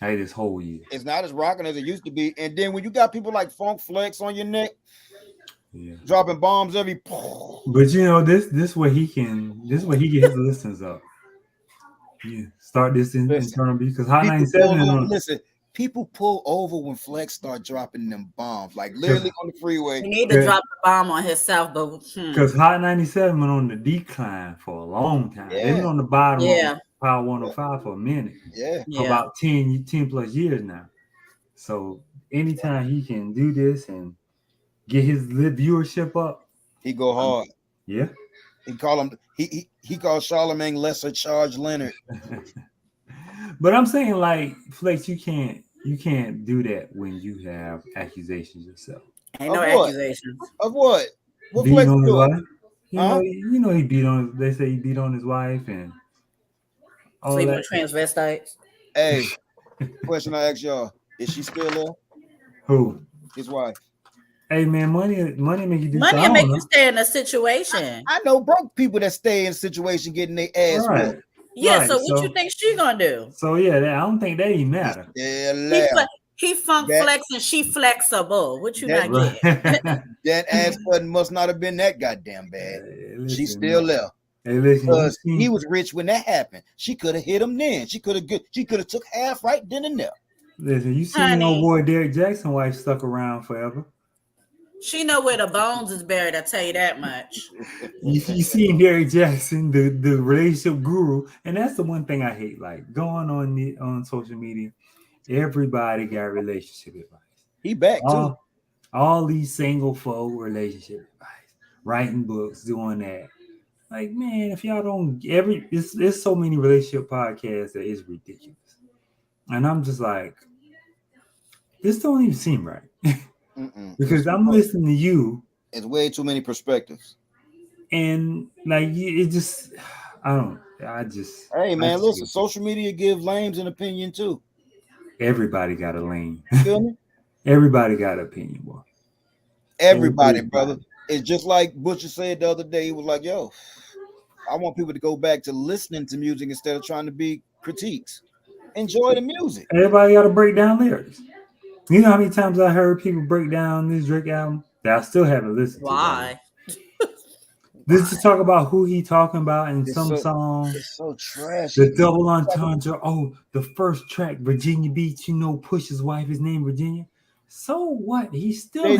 Hey, this whole year. It's not as rocking as it used to be. And then when you got people like Funk Flex on your neck, dropping bombs every. But you know, this where he get his listens up. Yeah, start this internal because Hot 97. Listen, people pull over when Flex start dropping them bombs, like literally on the freeway. He need to drop the bomb on himself, but because Hot 97 went on the decline for a long time. Yeah. They been on the bottom Yeah. of Power 105 for a minute. Yeah. For about 10 plus years now. So anytime he can do this and get his viewership up, he go hard. Yeah. He call him he called Charlamagne Lesser Charge Leonard. But I'm saying, like, Flex, you can't do that when you have accusations yourself. Ain't no accusations. Of what? What Beating Flex on his doing? wife? You know he beat on. They say he beat on his wife and all Sleep that. with transvestites. Hey, question I ask y'all: is she still there? Who? His wife. Hey man, money make you do. Money will make you stay in a situation. I know broke people that stay in a situation getting their ass right. Yeah, right. so what you think she gonna do? So yeah, I don't think that even matter. He funk flex and she flexible. What you not getting? That ass button must not have been that goddamn bad. Listen, She's still there. Hey, listen, because he was rich when that happened. She could have hit him then. She could have took half right then and there. Listen, you see no boy Derek Jackson wife stuck around forever. She know where the bones is buried, I tell you that much. You see Derek Jackson, the relationship guru, and that's the one thing I hate. Like going on social media, everybody got relationship advice. He back too. All these single folk relationship advice, writing books, doing that. Like, man, if y'all don't there's so many relationship podcasts that is ridiculous. And I'm just like, this don't even seem right. Because I'm listening to you. It's way too many perspectives. And like it just hey man, listen, social media give lames an opinion too. Everybody got a lane. Feel me? Everybody got an opinion, boy. Everybody, brother. It's just like Butcher said the other day. He was like, yo, I want people to go back to listening to music instead of trying to be critiques. Enjoy the music. Everybody got to break down lyrics. You know how many times I heard people break down this Drake album that I still haven't listened to. Why? This is talk about who he talking about in some songs. It's so trash. The double entendre. Oh, the first track, Virginia Beach. You know, Push's wife is named Virginia. So what? He's still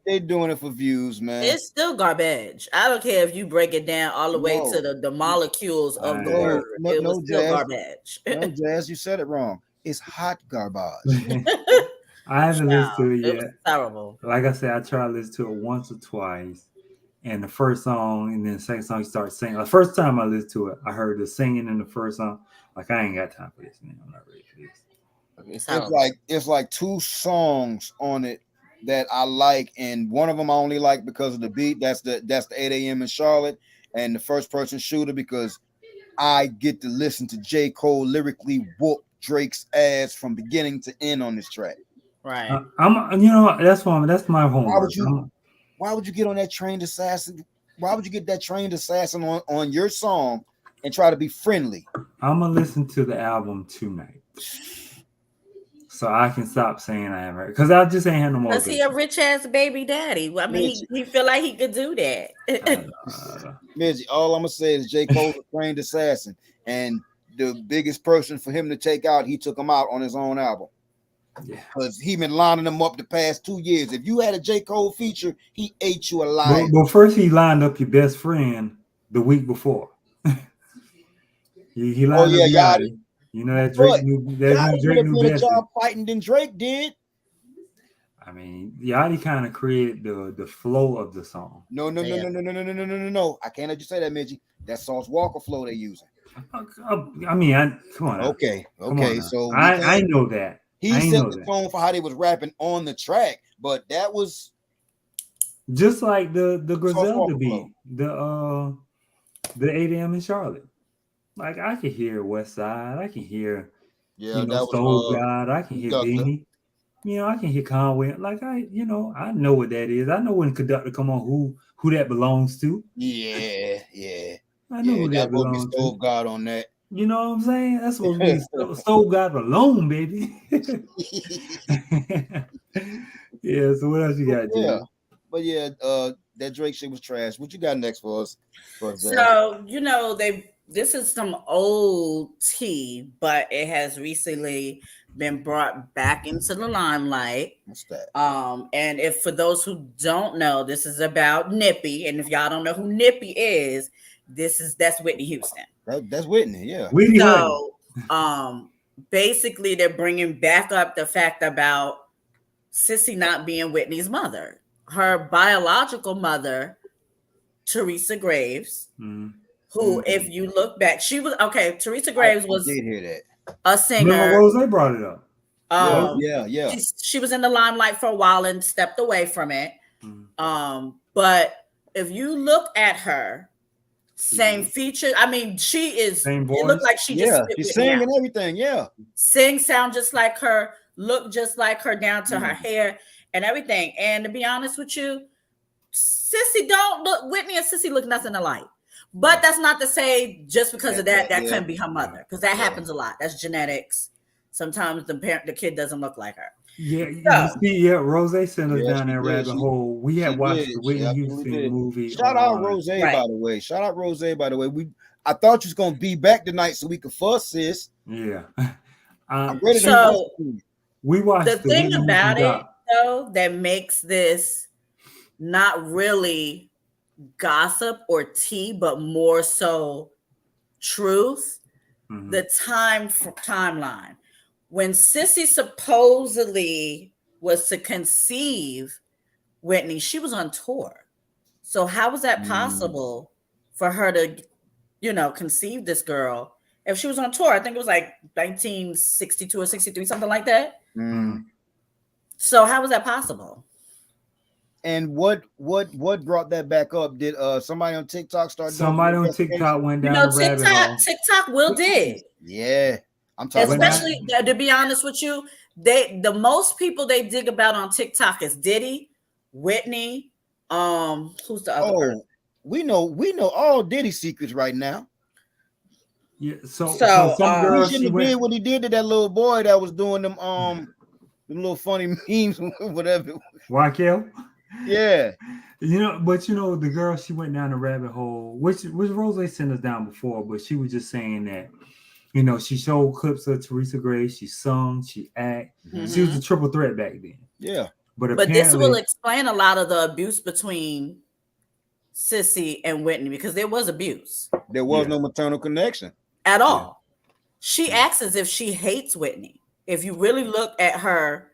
they doing it for views, man. It's still garbage. I don't care if you break it down all the way to the molecules of the word. It was still garbage. No, Jazz, you said it wrong. It's hot garbage. I haven't listened to it yet. It was terrible. Like I said, I tried to listen to it once or twice. And the first song and then the second song, you start singing. The first time I listened to it, I heard the singing in the first song. Like, I ain't got time for this, man. I'm not ready for this. It's like 2 songs on it that I like, and one of them I only like because of the beat. That's the 8 a.m. in Charlotte, and the First Person Shooter because I get to listen to J. Cole lyrically whoop Drake's ass from beginning to end on this track. Right. That's my homework. Why would you get on that trained assassin? Why would you get that trained assassin on your song and try to be friendly? I'm gonna listen to the album tonight, so I can stop saying I haven't heard because I just ain't had no more. Cause he a rich ass baby daddy. I mean, he feel like he could do that. Midgie, all I'm gonna say is J. Cole's a trained assassin, and the biggest person for him to take out, he took him out on his own album. Yeah, because he been lining them up the past 2 years. If you had a J. Cole feature, he ate you alive. Well, first he lined up your best friend the week before. he lined up Yachty. You know that Drake knew Drake knew better job fighting than Drake did. I mean, Yachty kind of created the flow of the song. No. I can't let you say that, Midgie. That's Sauce Walker flow they're using. I mean, come on. Now. Okay. Come on now. So I know that. He set the tone for how they was rapping on the track, but that was just like the Griselda beat, the 8 a.m. in Charlotte. Like I can hear West Side, I can hear Soul God, I can hear Beanie. I can hear Conway. Like I know what that is. I know when Conductor come on who that belongs to. Yeah. I know who that belongs to. Soul God on that. You know what I'm saying? That's what we Soul God alone, baby. Yeah. So what else you got, Jay? But that Drake shit was trash. What you got next for us? So this is some old tea, but it has recently been brought back into the limelight. What's that? And if for those who don't know, this is about Nippy, and if y'all don't know who Nippy is, that's Whitney Houston. That's Whitney, yeah. So, basically, they're bringing back up the fact about Sissy not being Whitney's mother. Her biological mother, Teresa Graves, who, if you look back, she was Teresa Graves was. I did hear that. A singer. Remember Rose brought it up. Yeah. She was in the limelight for a while and stepped away from it. But if you look at her, same feature. I mean, she is. Same voice. It looked like she just. She's singing and everything. Yeah. Sing, sound just like her, look just like her, down to her hair and everything. And to be honest with you, Sissy don't look. Whitney and Sissy look nothing alike. But that's not to say just because of that couldn't be her mother, because that happens a lot. That's genetics. Sometimes the kid doesn't look like her. Rose sent us down that rabbit hole. We had watched the Whitney Houston movie. Shout out Rose, by the way. Shout out Rose, by the way. I thought you was gonna be back tonight so we could fuss, sis. Yeah. I'm ready we watched the thing about it though that makes this not really gossip or tea, but more so truth. The timeline. When Sissy supposedly was to conceive Whitney, she was on tour. So how was that possible for her to, conceive this girl if she was on tour? I think it was like 1962 or 63, something like that. So how was that possible? And what brought that back up? Did somebody on TikTok start? Somebody on TikTok went down the rabbit hole. TikTok will dig. Yeah. I'm talking especially to be honest with you, the most people they dig about on TikTok is Diddy, Whitney, who's the other person? We know all Diddy secrets right now. Yeah, so some girl he shouldn't have did what he did to that little boy that was doing them little funny memes, whatever. Raquel? Yeah. But the girl, she went down the rabbit hole, which Rose sent us down before, but she was just saying that, she showed clips of Teresa Graves, she sung, she acted. She was a triple threat back then. Yeah. But this will explain a lot of the abuse between Sissy and Whitney, because there was abuse. There was no maternal connection. At all. She acts as if she hates Whitney. If you really look at her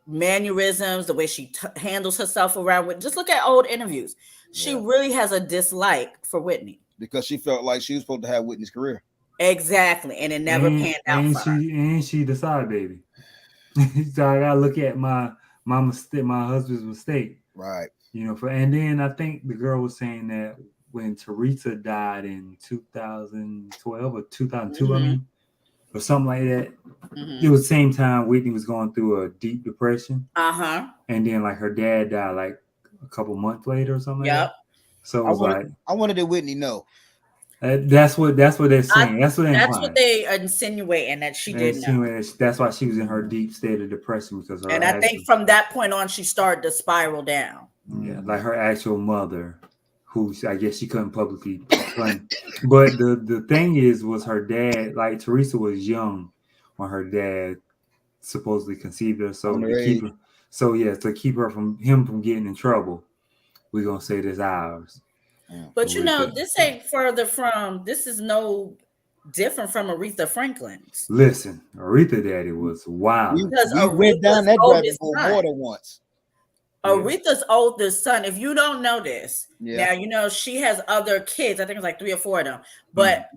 mannerisms, the way she handles herself around with, just look at old interviews. She really has a dislike for Whitney. Because she felt like she was supposed to have Whitney's career. Exactly. And it never panned out for her. And she the side baby. So I gotta look at my husband's mistake. Right. And then I think the girl was saying that when Teresa died in 2012 or 2002, I mean, or something like that. It was the same time Whitney was going through a deep depression. And then like her dad died like a couple months later or something like that. So it was I wanted to Whitney know. That's what they're saying. That's what they insinuate, and that she didn't know. That's why she was in her deep state of depression, because and I think from that point on she started to spiral down. Yeah, like her actual mother, who I guess she couldn't publicly claim. But the thing was her dad, like Teresa was young when her dad supposedly conceived her. So to keep her from getting in trouble, we're gonna say this ours. But this ain't this is no different from Aretha Franklin's. Listen, Aretha daddy was wild. We went down that rabbit hole more than once. Aretha's oldest son, if you don't know this, Yeah. now she has other kids. I think it's like 3 or 4 of them. But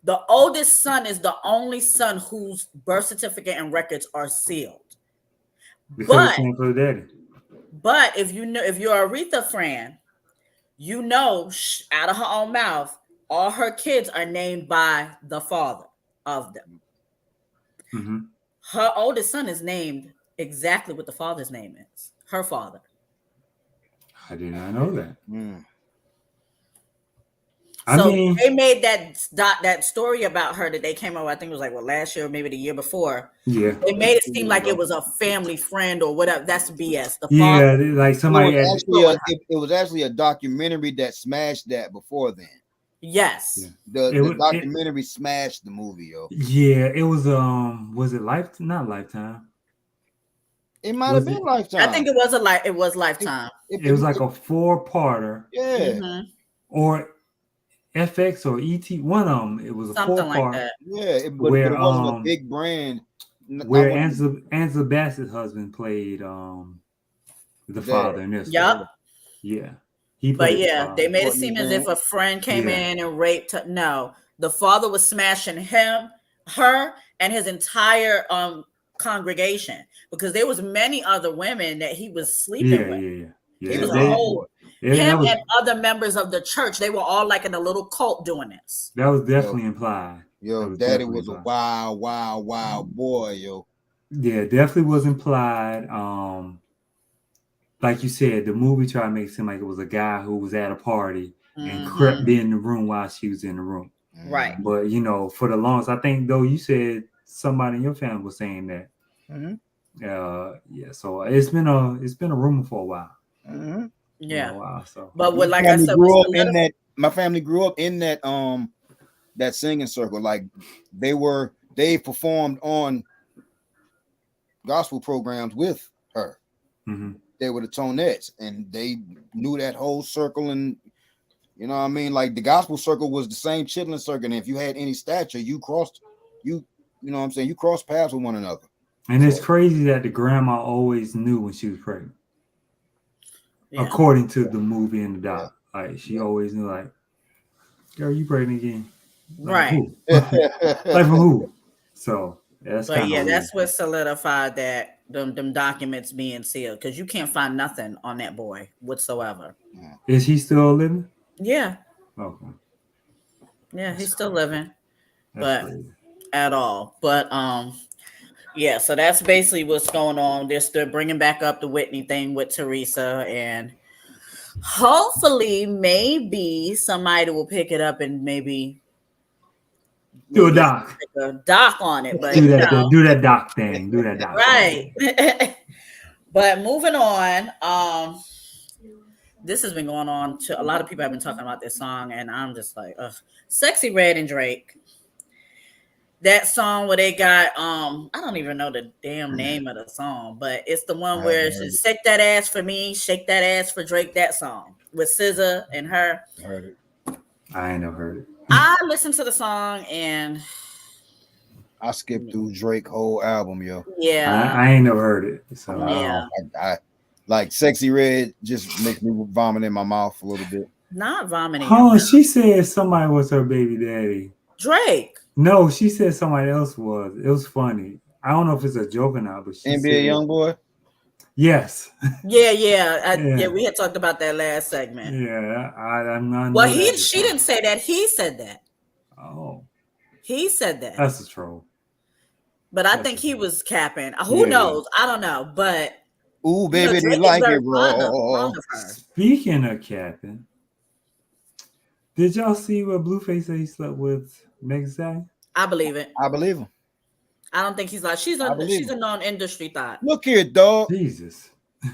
the oldest son is the only son whose birth certificate and records are sealed. Because it came from the daddy. But if you're an Aretha fan, out of her own mouth, all her kids are named by the father of them. Mm-hmm. Her oldest son is named exactly what the father's name is. Her father. I did not know that. So they made that story about her that they came up. I think it was like last year or maybe the year before. Yeah, they made it seem like it was a family friend or whatever. That's BS. Like somebody. It was actually a documentary that smashed that before then. Yes, the documentary smashed the movie, yo. Yeah, it was. Was it Not Lifetime? It might have been Lifetime. I think it was Lifetime. It was like a 4-parter. Yeah, mm-hmm. Or FX or ET, one of them. It was a something 4-part. Like that. Yeah, but it wasn't a big brand. Where Angela Bassett's husband played the father in this. Yep. Yeah. They made it seem as if a friend came in and raped her. No, the father was smashing her, and his entire congregation, because there was many other women that he was sleeping with. Yeah. It was a whole. And other members of the church, they were all like in a little cult doing this. That was definitely implied. Daddy was a wild boy, yo. Yeah, definitely was implied. Like you said, the movie tried to make it seem like it was a guy who was at a party and crept in the room while she was in the room. Right. But for the longest, I think though you said somebody in your family was saying that. So it's been a rumor for a while. Yeah. So, but like I said, my family grew up in that that singing circle. Like they performed on gospel programs with her. They were the Tonettes, and they knew that whole circle. And you know what I mean? Like the gospel circle was the same chitlin circle. And if you had any stature, you crossed paths with one another. And it's crazy that the grandma always knew when she was pregnant. According to the movie and the doc, like she always knew, like, girl, you pregnant again, like, right? Like for who? So that's that's what solidified that them documents being sealed, because you can't find nothing on that boy whatsoever. Is he still living? Yeah. Okay. Yeah, he's still living, but at all. But yeah, so that's basically what's going on. They're still bringing back up the Whitney thing with Teresa, and hopefully, maybe somebody will pick it up and maybe do a doc on it. But do that doc thing. Do that doc. Right. But moving on, this has been going on. A lot of people have been talking about this song, and I'm just like, ugh. Sexy Red and Drake. That song where they got I don't even know the damn name of the song, but it's the one where it's shake that ass for me, shake that ass for Drake. That song with SZA and her. I heard it. I ain't never heard it. I listened to the song and I skipped through Drake whole album, yo. Yeah, I ain't never heard it. So yeah, I like Sexy Red just makes me vomit in my mouth a little bit. Not vomiting. Oh, she said somebody was her baby daddy. Drake. No, she said somebody else was. It was funny. I don't know if it's a joke or not, but she NBA YoungBoy. Yes. Yeah. We had talked about that last segment. Yeah, I'm not. Well, she didn't say that. He said that. Oh. He said that. That's a troll. But I think he was capping. Who knows? I don't know. But ooh, baby, they like it, bro. Speaking of capping, did y'all see what Blueface said he slept with Meg Thee Stallion? I believe it. I believe him. I don't think he's like she's a non-industry thought. Look here, dog. Jesus.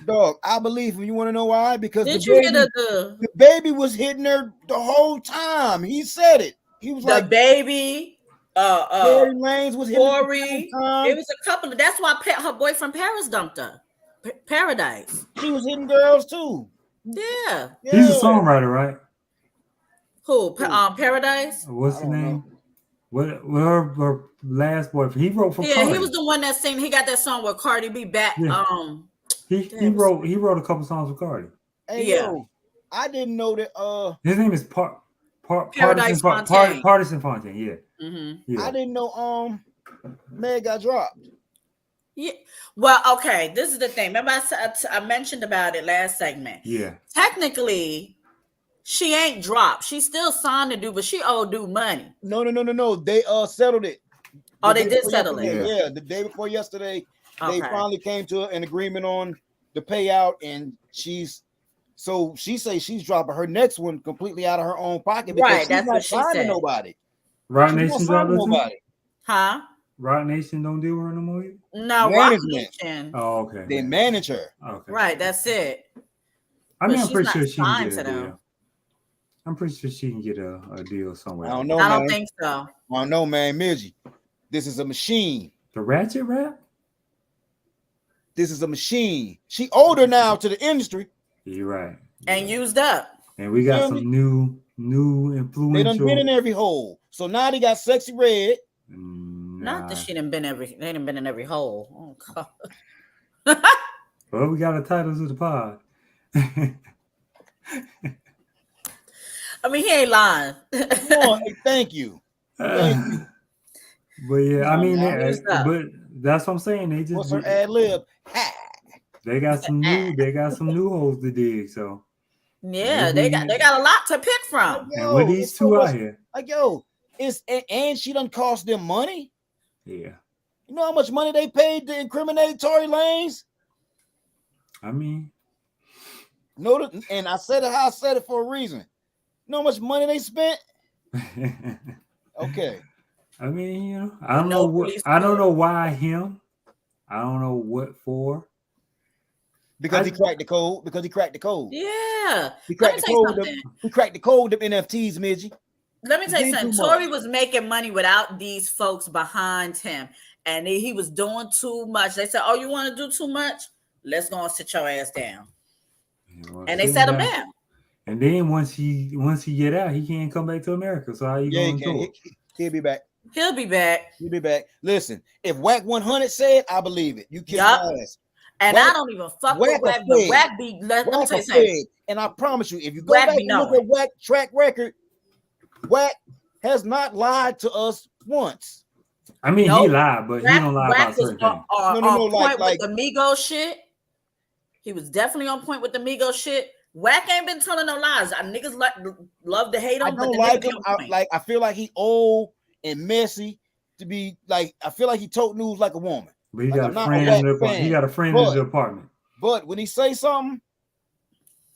Dog, I believe him. You want to know why? Because the baby was hitting her the whole time. He said it. He was the baby. Tory Lanez was hitting her It was a couple of. That's why her boyfriend Paris dumped her. Paradise. She was hitting girls too. Yeah. He's a songwriter, right? Who? Paradise. What's the name? What her last boyfriend? He wrote for Cardi. He was the one that sang. He got that song with Cardi B back. Yeah. He wrote a couple songs with Cardi. Hey, yo, I didn't know that. His name is Paradise Fontaine. Partisan Fontaine. Yeah. Mm-hmm. I didn't know. Meg got dropped. Yeah. Well, okay. This is the thing. Remember, I mentioned about it last segment. Yeah. Technically, she ain't dropped. She still signed to do, but she owed Dude money. No. They settled it. Oh, they did settle it. Yeah, the day before yesterday, they finally came to an agreement on the payout, and she says she's dropping her next one completely out of her own pocket because she's that's not what she signing said. Nobody. Rock Nation dropping nobody. Huh? Rock Nation don't deal with her no more. No, Rock Nation. Oh, okay. They manage her. Okay. Right, that's it. I mean, I'm pretty sure she can get a deal. I'm pretty sure she can get a deal somewhere. I don't know. I don't think so. I don't know, man. Midgie, this is a machine. The Ratchet Rap? This is a machine. She older now to the industry. You're right. And used up. And we got some new influential. They done been in every hole. So now they got Sexy Red. Not that she done been they done been in every hole. Oh God. Well, we got a title to the pod. I mean, he ain't lying. No, thank you. Thank you. But yeah, I mean, but that's what I'm saying. They just what's her ad lib? They got some new holes to dig. So yeah, they got a lot to pick from. And with these two out here, and she done cost them money. Yeah, you know how much money they paid to incriminate Tory Lanez? I mean, and I said it how I said it for a reason. You know how much money they spent? Okay. I mean, you know, I don't know why him. I don't know what for. Because he cracked the code. Yeah. He cracked the code. He cracked the code of NFTs, Midgie. Let me tell you something. Tory was making money without these folks behind him, and he was doing too much. They said, "Oh, you want to do too much? Let's go and sit your ass down." And they set him down. And then once he get out, he can't come back to America. So how you going to do it? He'll be back. He'll be back. Listen, if Wack 100 said, I believe it. You kiss my ass. And I don't even fuck with Wack, but Wack be. Let me tell you something. And I promise you, if you go back and look at Wack track record, Wack has not lied to us once. I mean, he lied, but he don't lie about certain things. On point with the Migos shit. He was definitely on point with the Migos shit. Wack ain't been telling no lies. Niggas love to hate him. I don't like him. I feel like he old and messy to be like. I feel like he told news like a woman. But he got a friend in the apartment. He got a friend in the apartment. But when he say something,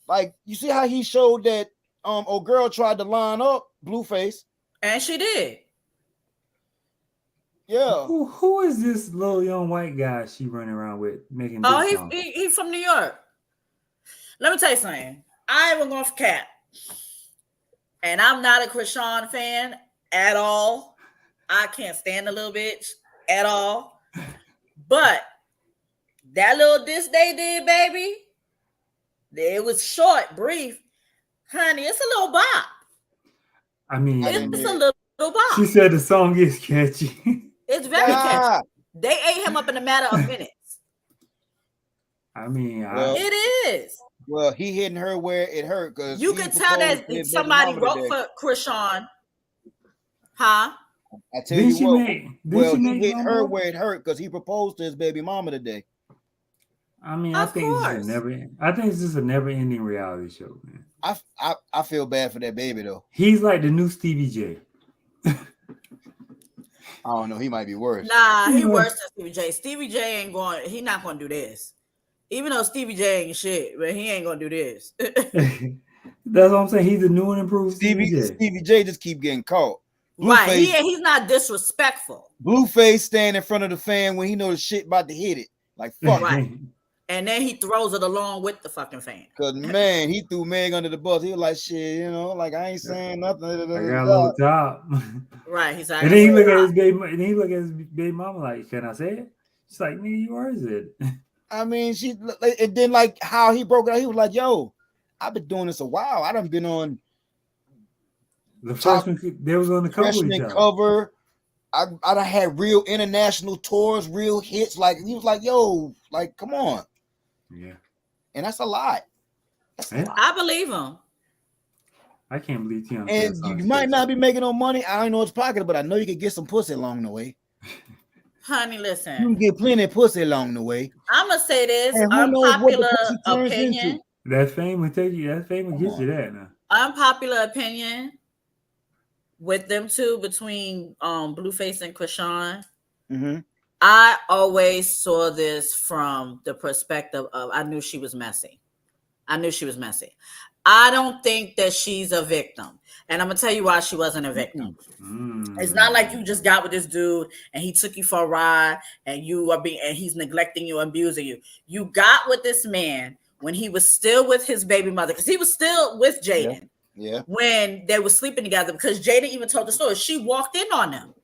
like you see how he showed that old girl tried to line up Blueface, and she did. Yeah. Who is this little young white guy she running around with making? He's from New York. Let me tell you something. I ain't going for Cap, and I'm not a Krishan fan at all. I can't stand the little bitch at all. But that little diss they did, baby, it was short, brief. Honey, it's a little bop. I mean, it's a little bop. She said the song is catchy. It's very catchy. They ate him up in a matter of minutes. I mean, it is. Well, he hitting her where it hurt because you can tell that somebody wrote for Krishan. Huh? I tell you what. He hit her where it hurt because he proposed to his baby mama today. I mean, I think it's just a never-ending reality show, man. I feel bad for that baby though. He's like the new Stevie J. I don't know. He might be worse. Nah, he worse than Stevie J. Stevie J ain't going. He not going to do this. Even though Stevie J ain't shit, but he ain't going to do this. That's what I'm saying. He's the new and improved Stevie J. Stevie J just keep getting caught. Right, he's not disrespectful. Blueface stand in front of the fan when he know the shit about to hit it. Like fuck. Right. And then he throws it along with the fucking fan. Cause man, he threw Meg under the bus. He was like, "Shit, you know, like I ain't saying nothing." I got a little top. Right. He's like, and then he look at his baby. And he look at his baby mama like, "Can I say it?" She's like, "Nigga, you are it." I mean, and then like how he broke it out. He was like, "Yo, I've been doing this a while. I done been on the freshman. They was on the cover. I done had real international tours, real hits. Like he was like, yo, like come on." Yeah. And that's a lot. I believe him. I can't believe Tion. And you might not be making no money. I don't know what's pocket, but I know you can get some pussy along the way. Honey, You listen. can get plenty of pussy along the way. I'm gonna say this And who knows what the unpopular pussy turns opinion. into. That fame will take you. That fame will get you that now. Unpopular opinion with them two between Blueface and Krishan. Mm-hmm. I always saw this from the perspective of I knew she was messy. I don't think that she's a victim. And I'm going to tell you why she wasn't a victim. It's not like you just got with this dude and he took you for a ride and and he's neglecting you, abusing you. You got with this man when he was still with his baby mother, because he was still with Jaden. Yeah. When they were sleeping together, because Jaden even told the story. She walked in on them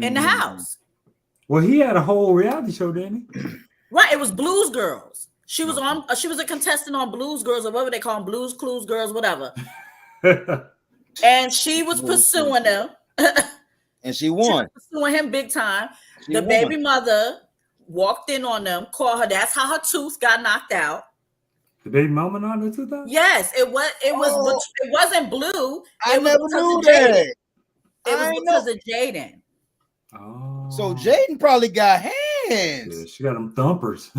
in the house. Well, he had a whole reality show, didn't he? Right. It was Blues Girls. She was on. She was a contestant on Blues Girls, or whatever they call them, Blues Clues Girls, whatever. And she was pursuing them. And she won. She was pursuing him big time. She the won. Baby mother walked in on them, called her. That's how her tooth got knocked out. The baby mama knocked her tooth out? Yes, it was. It wasn't Blue. I never knew that. It was because of Jaden. Oh. So Jaden probably got hands. Yeah, she got them thumpers.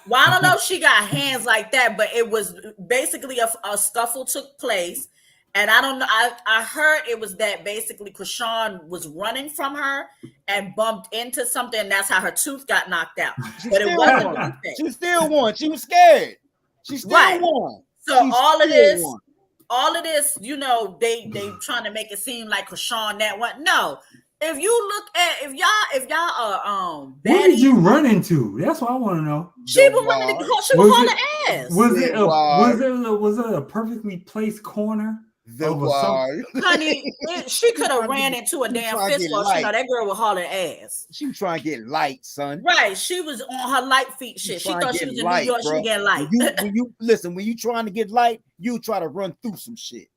Well, I don't know if she got hands like that, but it was basically a scuffle took place. And I don't know. I heard it was that basically Krishan was running from her and bumped into something. And that's how her tooth got knocked out. But it wasn't Blueface. She still won. She was scared. She still won. So all of this, you know, they trying to make it seem like Krishan that one. No. If you look at if y'all are what did you run into? That's what I want to know. She was running she was hauling ass. Was it a perfectly placed corner? Honey, she could have ran into a damn fist ball. That girl was hauling ass. She was trying to get light, son. Right. She was on her light feet shit. She thought she was in New York. She was getting light. When you trying to get light, you try to run through some shit.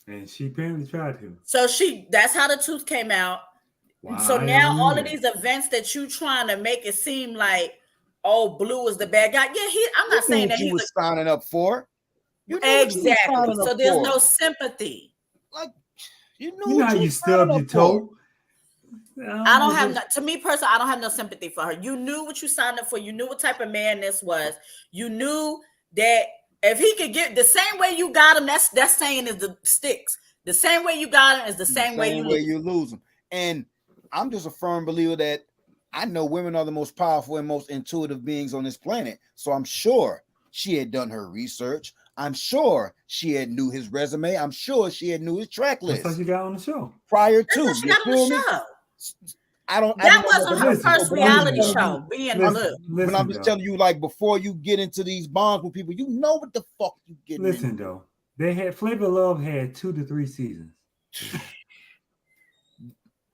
And she apparently tried to. So that's how the tooth came out. Wow, so now all of these events that you trying to make it seem like, oh, Blue is the bad guy. Yeah, I'm not saying that he was signing up for. Exactly. So there's no sympathy. Like you know how you stub your toe. I don't have to me personally, I don't have no sympathy for her. You knew what you signed up for. You knew what type of man this was. You knew that if he could get the same way you got him, that's saying is the sticks. The same way you got him is the same way you lose him. And I'm just a firm believer that I know women are the most powerful and most intuitive beings on this planet. So I'm sure she had done her research. I'm sure she had knew his resume. I'm sure she had knew his track list. That's how she got on the show. Prior to. She got on the show. That wasn't her first reality show. But I'm just telling you, like, before you get into these bonds with people, you know what the fuck you get. Listen, though, they had Flavor Love had 2 to 3 seasons.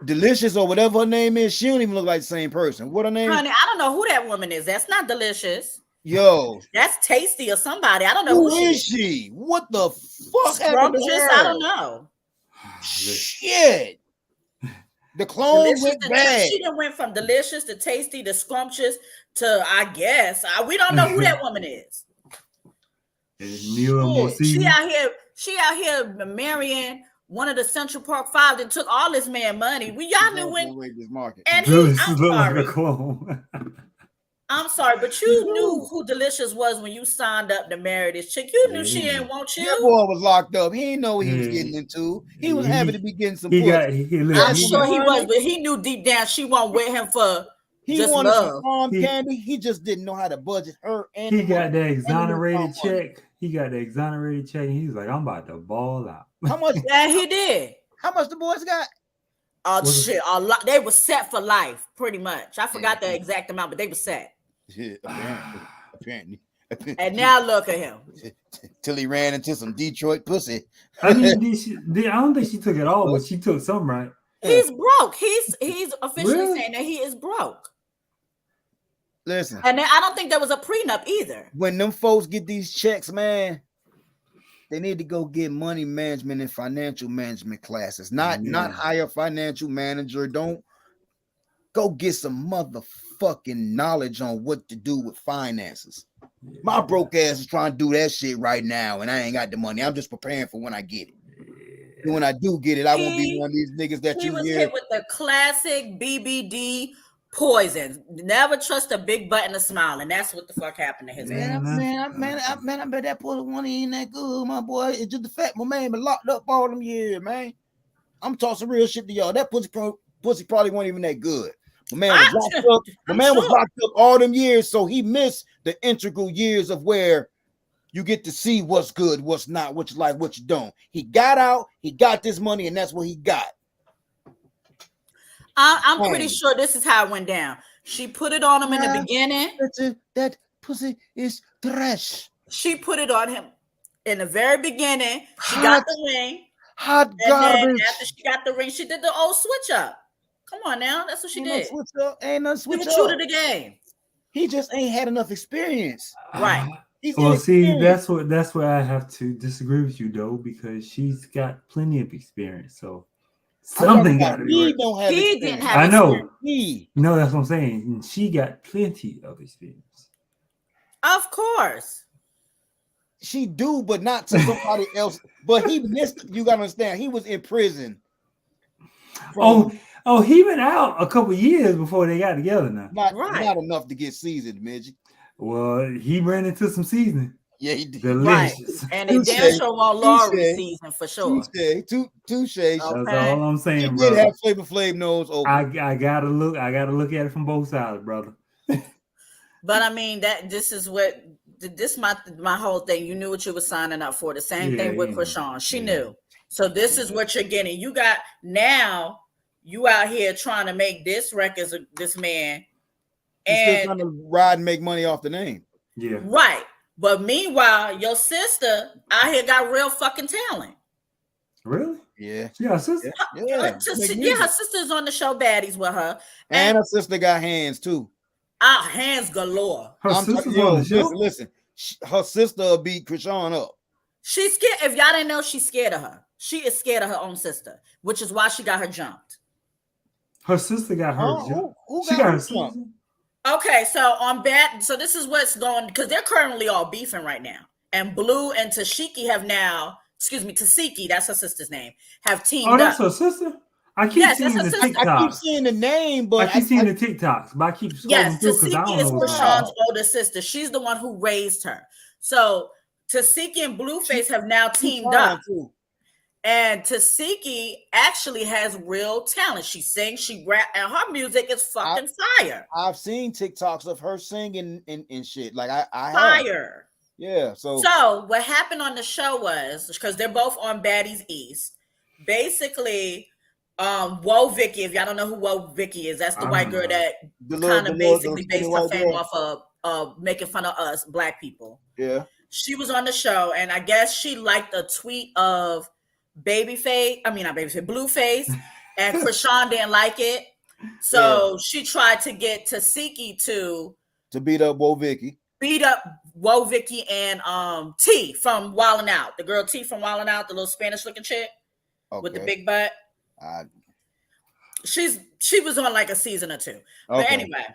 Delicious or whatever her name is, she don't even look like the same person. What her name? Honey, I don't know who that woman is. That's not Delicious. Yo, that's Tasty or somebody. I don't know who is she. What the fuck happened to her? I don't know. Shit. The clone went bad. She done went from Delicious to Tasty to Scrumptious to I guess we don't know who that woman is. She out here marrying one of the Central Park 5 that took all this man money. Y'all knew when. And I'm sorry, but you knew who Delicious was when you signed up to marry this chick. You knew she didn't want you. That boy was locked up. He didn't know what he was getting into. He was happy to be getting some pussy. I'm sure he was, but he knew deep down she wasn't with him for just wanted love. Some candy. He just didn't know how to budget her. And he got that exonerated check. And he's like, I'm about to ball out. How much? Yeah, he did. How much the boys got? Oh shit, a lot. They were set for life, pretty much. I forgot the exact amount, but they were set. Yeah, apparently. And now look at him. Till he ran into some Detroit pussy. I mean, I don't think she took it all, but she took some, right? He's broke. He's officially saying that he is broke. Listen, and I don't think there was a prenup either. When them folks get these checks, man, they need to go get money management and financial management classes. Not hire a financial manager. Don't go get some motherfucking knowledge on what to do with finances. Yeah. My broke ass is trying to do that shit right now, and I ain't got the money. I'm just preparing for when I get it. Yeah. And when I do get it, I won't be one of these niggas that you hear. Hit with the classic BBD poison. Never trust a big butt and a smile, and that's what the fuck happened to his ass. Man, I bet that pussy one ain't that good, my boy. It's just the fact my man been locked up all them years, man. I'm talking real shit to y'all. That pussy probably wasn't even that good. My man was locked up all them years, so he missed the integral years of where you get to see what's good, what's not, what you like, what you don't. He got out, he got this money, and that's what he got. I'm pretty sure this is how it went down. She put it on him in the beginning. That pussy is trash. She put it on him in the very beginning. She got the ring. Hot garbage. After she got the ring, she did the old switch up. Come on now, that's what she did. Ain't no switch up. He was true to the game. He just ain't had enough experience. Right. Well, see, that's where I have to disagree with you though, because she's got plenty of experience. So something got to be right. He didn't have. I know. No, that's what I'm saying. She got plenty of experience. Of course. She do, but not to somebody else. But he missed. You gotta understand. He was in prison. He been out a couple years before they got together. Now, not enough to get seasoned, Midget. Well, he ran into some seasoning. Yeah, he did. Delicious. Right. And they damn sure want Lori season for sure. Touche. Okay. That's all I'm saying, he bro. Did have Flavor Flav nose open. I gotta look at it from both sides, brother. But I mean this is my whole thing. You knew what you were signing up for. The same thing with Chrisean. She knew. So this is what you're getting. You got now. You out here trying to make this records of this man, and still trying to ride and make money off the name. Yeah, right. But meanwhile, your sister out here got real fucking talent. Really? Yeah. She got a sister. Her sister's on the show Baddies with her, and her sister got hands too. Hands galore. Her sister's on the show. Listen, her sister will beat Chrisean up. She's scared. If y'all didn't know, she's scared of her. She is scared of her own sister, which is why she got her jumped. Her sister got her jumped. She got her sister. Okay, so this is what's going, because they're currently all beefing right now. And Blue and Tasiki Tasiki, that's her sister's name, have teamed up. Oh, that's her sister? I keep seeing the TikToks. I keep seeing the name, but I keep seeing the TikToks, but I keep scrolling through because I don't know. Tasiki is Chrisean's older sister. She's the one who raised her. So Tasiki and Blueface have now teamed up. And Tasiki actually has real talent. She sings, she rap, and her music is fucking fire. I've seen TikToks of her singing and shit. Like I fire. Yeah. So what happened on the show was, because they're both on Baddies East, basically, Woe Vicky, if y'all don't know who Woe Vicky is, that's the white girl that kind of basically based her fame off of making fun of us black people. Yeah. She was on the show, and I guess she liked a tweet of Blueface, and Chrisean didn't like it. So she tried to get Tasiki to beat up Woe Vicky. And T from Wildin' Out. The girl T from Wildin' Out, the little Spanish looking chick with the big butt. She was on like a season or two. But anyway.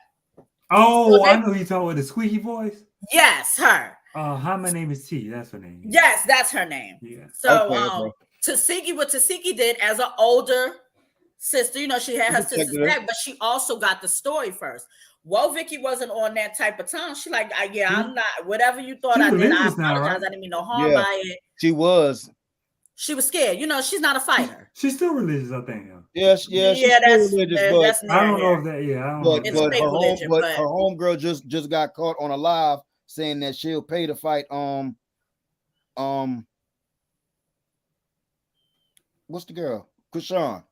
Oh, I know you talking with the squeaky voice. Yes, her. Hi, my name is T. That's her name. Yes, that's her name. Yeah. So what Tasiki did as an older sister, she had her sister's back, but she also got the story first. Woe Vicky wasn't on that type of time. She like, I'm not, whatever you thought I did, I apologize. Right? I didn't mean no harm by it. She was scared. She's not a fighter. She's still religious, I think. Yes, that's religious, but I don't know if that. Yeah, I don't know. It's fake religion, but her homegirl just got caught on a live saying that she'll pay to fight. What's the girl? Chrisean.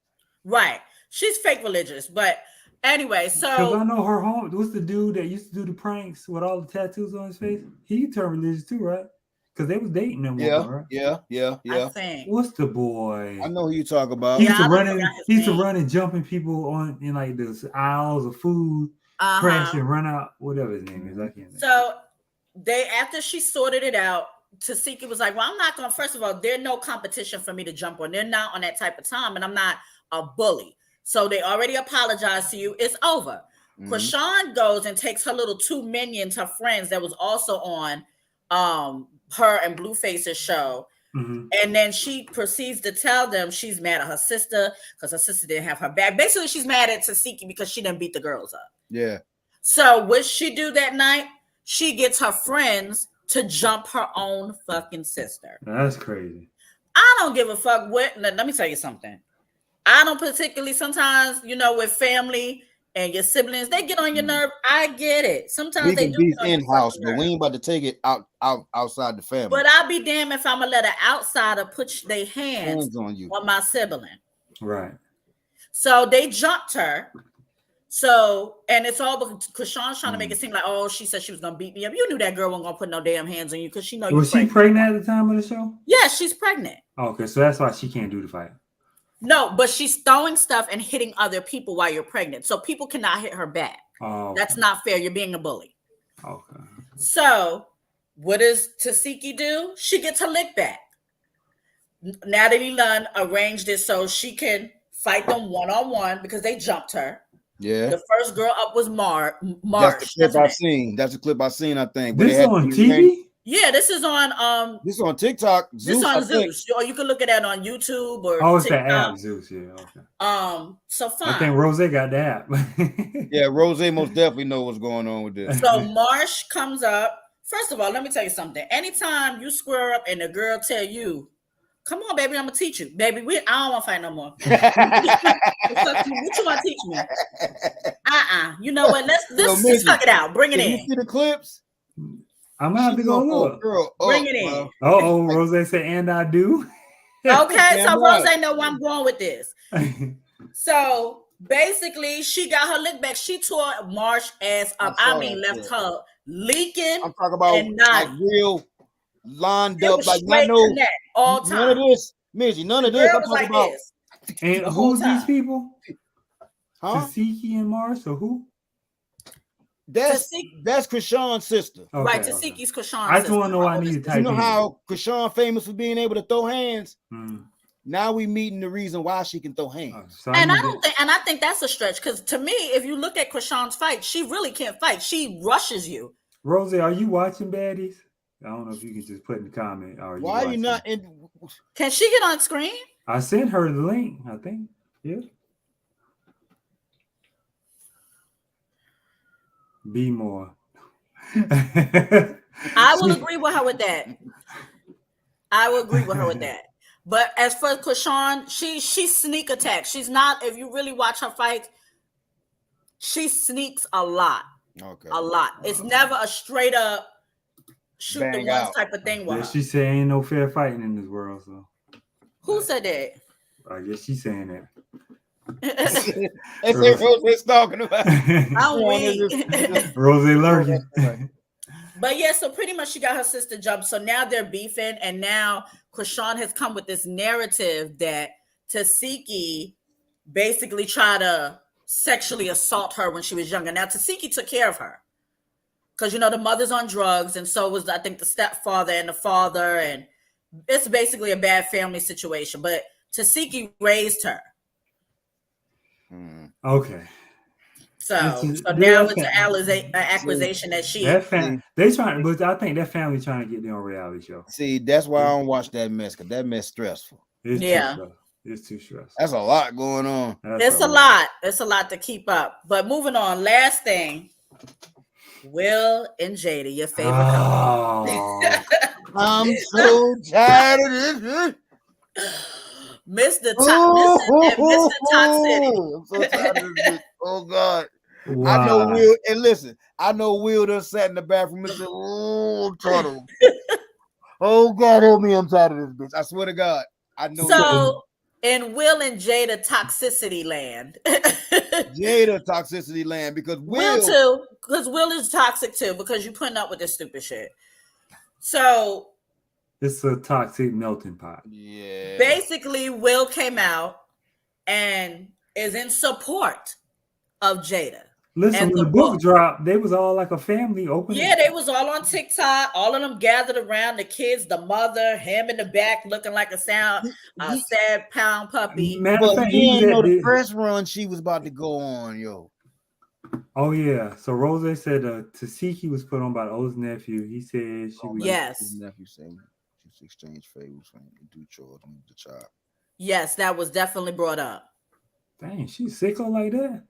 Right. She's fake religious, but anyway, so because I know her home. What's the dude that used to do the pranks with all the tattoos on his face? He turned religious too, right? Because they was dating them. Right? Yeah. I think. What's the boy? I know who you talk about. He used to run and jumping people in like the aisles of food, crash and run out. Whatever his name is, I can't think. So after she sorted it out, Tasiki was like, well, I'm not going to, first of all, there's no competition for me to jump on. They're not on that type of time, and I'm not a bully. So they already apologized to you. It's over. Mm-hmm. Krishan goes and takes her little 2 minions, her friends that was also on her and Blueface's show. Mm-hmm. And then she proceeds to tell them she's mad at her sister because her sister didn't have her back. Basically, she's mad at Tasiki because she didn't beat the girls up. Yeah. So what she do that night? She gets her friends to jump her own fucking sister. That's crazy. I don't give a fuck what. Let me tell you something. I don't particularly, sometimes, with family and your siblings, they get on your nerve. I get it. Sometimes we they do in-house, but we ain't about to take it outside the family. But I'll be damned if I'm gonna let an outsider put their hands on you, on my sibling. Right. So they jumped her. So, and it's all because Krishan's trying to make it seem like, oh, she said she was gonna beat me up. You knew that girl wasn't gonna put no damn hands on you because she know you. Was she pregnant at the time of the show? Yeah, she's pregnant. Okay, so that's why she can't do the fight. No, but she's throwing stuff and hitting other people while you're pregnant. So people cannot hit her back. Oh, okay. That's not fair. You're being a bully. Okay. So what does Tasiki do? She gets her lick back. Natalie Lunn arranged it so she can fight them one-on-one because they jumped her. Yeah. The first girl up was Marsh. That's the clip I've seen. That's the clip I've seen, I think. This is on TV? Yeah, this is on this is on TikTok. Zeus, this on Zeus. Or you can look at that on YouTube or it's the app, Zeus, yeah. Okay. So fine. I think Rose got the app. Yeah, Rose most definitely know what's going on with this. So Marsh comes up. First of all, let me tell you something. Anytime you square up and the girl tell you, come on, baby, I'm gonna teach you. Baby, I don't want to fight no more. What you want to teach me? You know what? Let's talk it out. Bring it in. You see the clips? I'm gonna have to go look. Bring it in. Rose said, and I do. Okay, so Rose know where I'm going with this. So basically, she got her lick back. She tore Marsh ass up. Left her leaking. I'm talking about like real lined up, like none of this, Midgie, none of this. I'm talking about. And who's these people? Huh? Tasiki and Mars, or who? That's Krishan's sister. Okay, right, Tasiki's Krishan's sister. I just want to know why I need to type. You know how Krishan famous for being able to throw hands? Now we meeting the reason why she can throw hands. I think that's a stretch because to me, if you look at Krishan's fight, she really can't fight. She rushes you. Rose, are you watching Baddies? I don't know if you can just put in the comment. Why are you not in? Can she get on screen? I sent her the link, I think. Yeah. Be more. I will agree with her with that. But as for Krishan, she sneak attacks. She's not, if you really watch her fight, she sneaks a lot. Okay. A lot. It's never a straight up shoot the ones type of thing with her. She say ain't no fair fighting in this world. So who said that? I guess she's saying that. That's what Rose's talking about. Rose lurking. But yeah, so pretty much she got her sister jumped. So now they're beefing, and now Krishan has come with this narrative that Tasiki basically tried to sexually assault her when she was younger. Now Tasiki took care of her because the mother's on drugs, and so was I think the stepfather and the father, and it's basically a bad family situation. But Tasiki raised her. Okay. So now it's an accusation that she. They trying, but I think that family trying to get them on a reality show. See, that's why I don't watch that mess because that mess stressful. It's too stressful. That's a lot going on. It's a lot. It's a lot to keep up. But moving on. Last thing, Will and Jada, your favorite couple. I'm so tired of this. Mr. Mr. Toxicity. I'm so tired of this. Oh God. Wow. I know Will, and listen, I know Will done sat in the bathroom and said, I'm tired of oh God, help me, I'm tired of this bitch. I swear to God. I know. So in Will and Jada toxicity land. Jada toxicity land because Will too, because Will is toxic too, because you putting up with this stupid shit. So it's a toxic melting pot. Yeah. Basically, Will came out and is in support of Jada. Listen, and when the the book dropped, they was all like a family opening. Yeah, they was all on TikTok. All of them gathered around, the kids, the mother, him in the back looking like a sad pound puppy. Matter But of fact, he he was ain't at know the the. press run she was about to go on, yo. Oh yeah. So Rose said Tasiki was put on by the oldest nephew. He said she was. Yes. His nephew said she exchanged favors and do chores with the child. Yes, that was definitely brought up. Dang, she's sicko like that.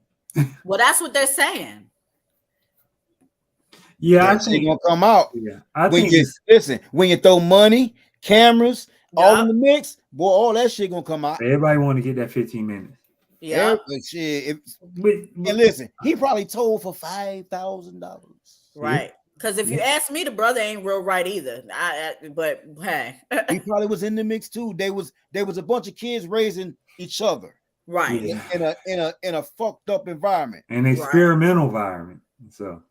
Well, that's what they're saying. Yeah, I She think gonna come out. Yeah, I when think you listen, when you throw money, cameras, all in the mix, boy, all that shit gonna come out. Everybody want to get that 15 minutes. Yeah, shit. And listen, he probably told for $5,000. Right. Because if you ask me, the brother ain't real right either. But hey, he probably was in the mix too. There was a bunch of kids raising each other, right? In a fucked up environment, an experimental environment. So,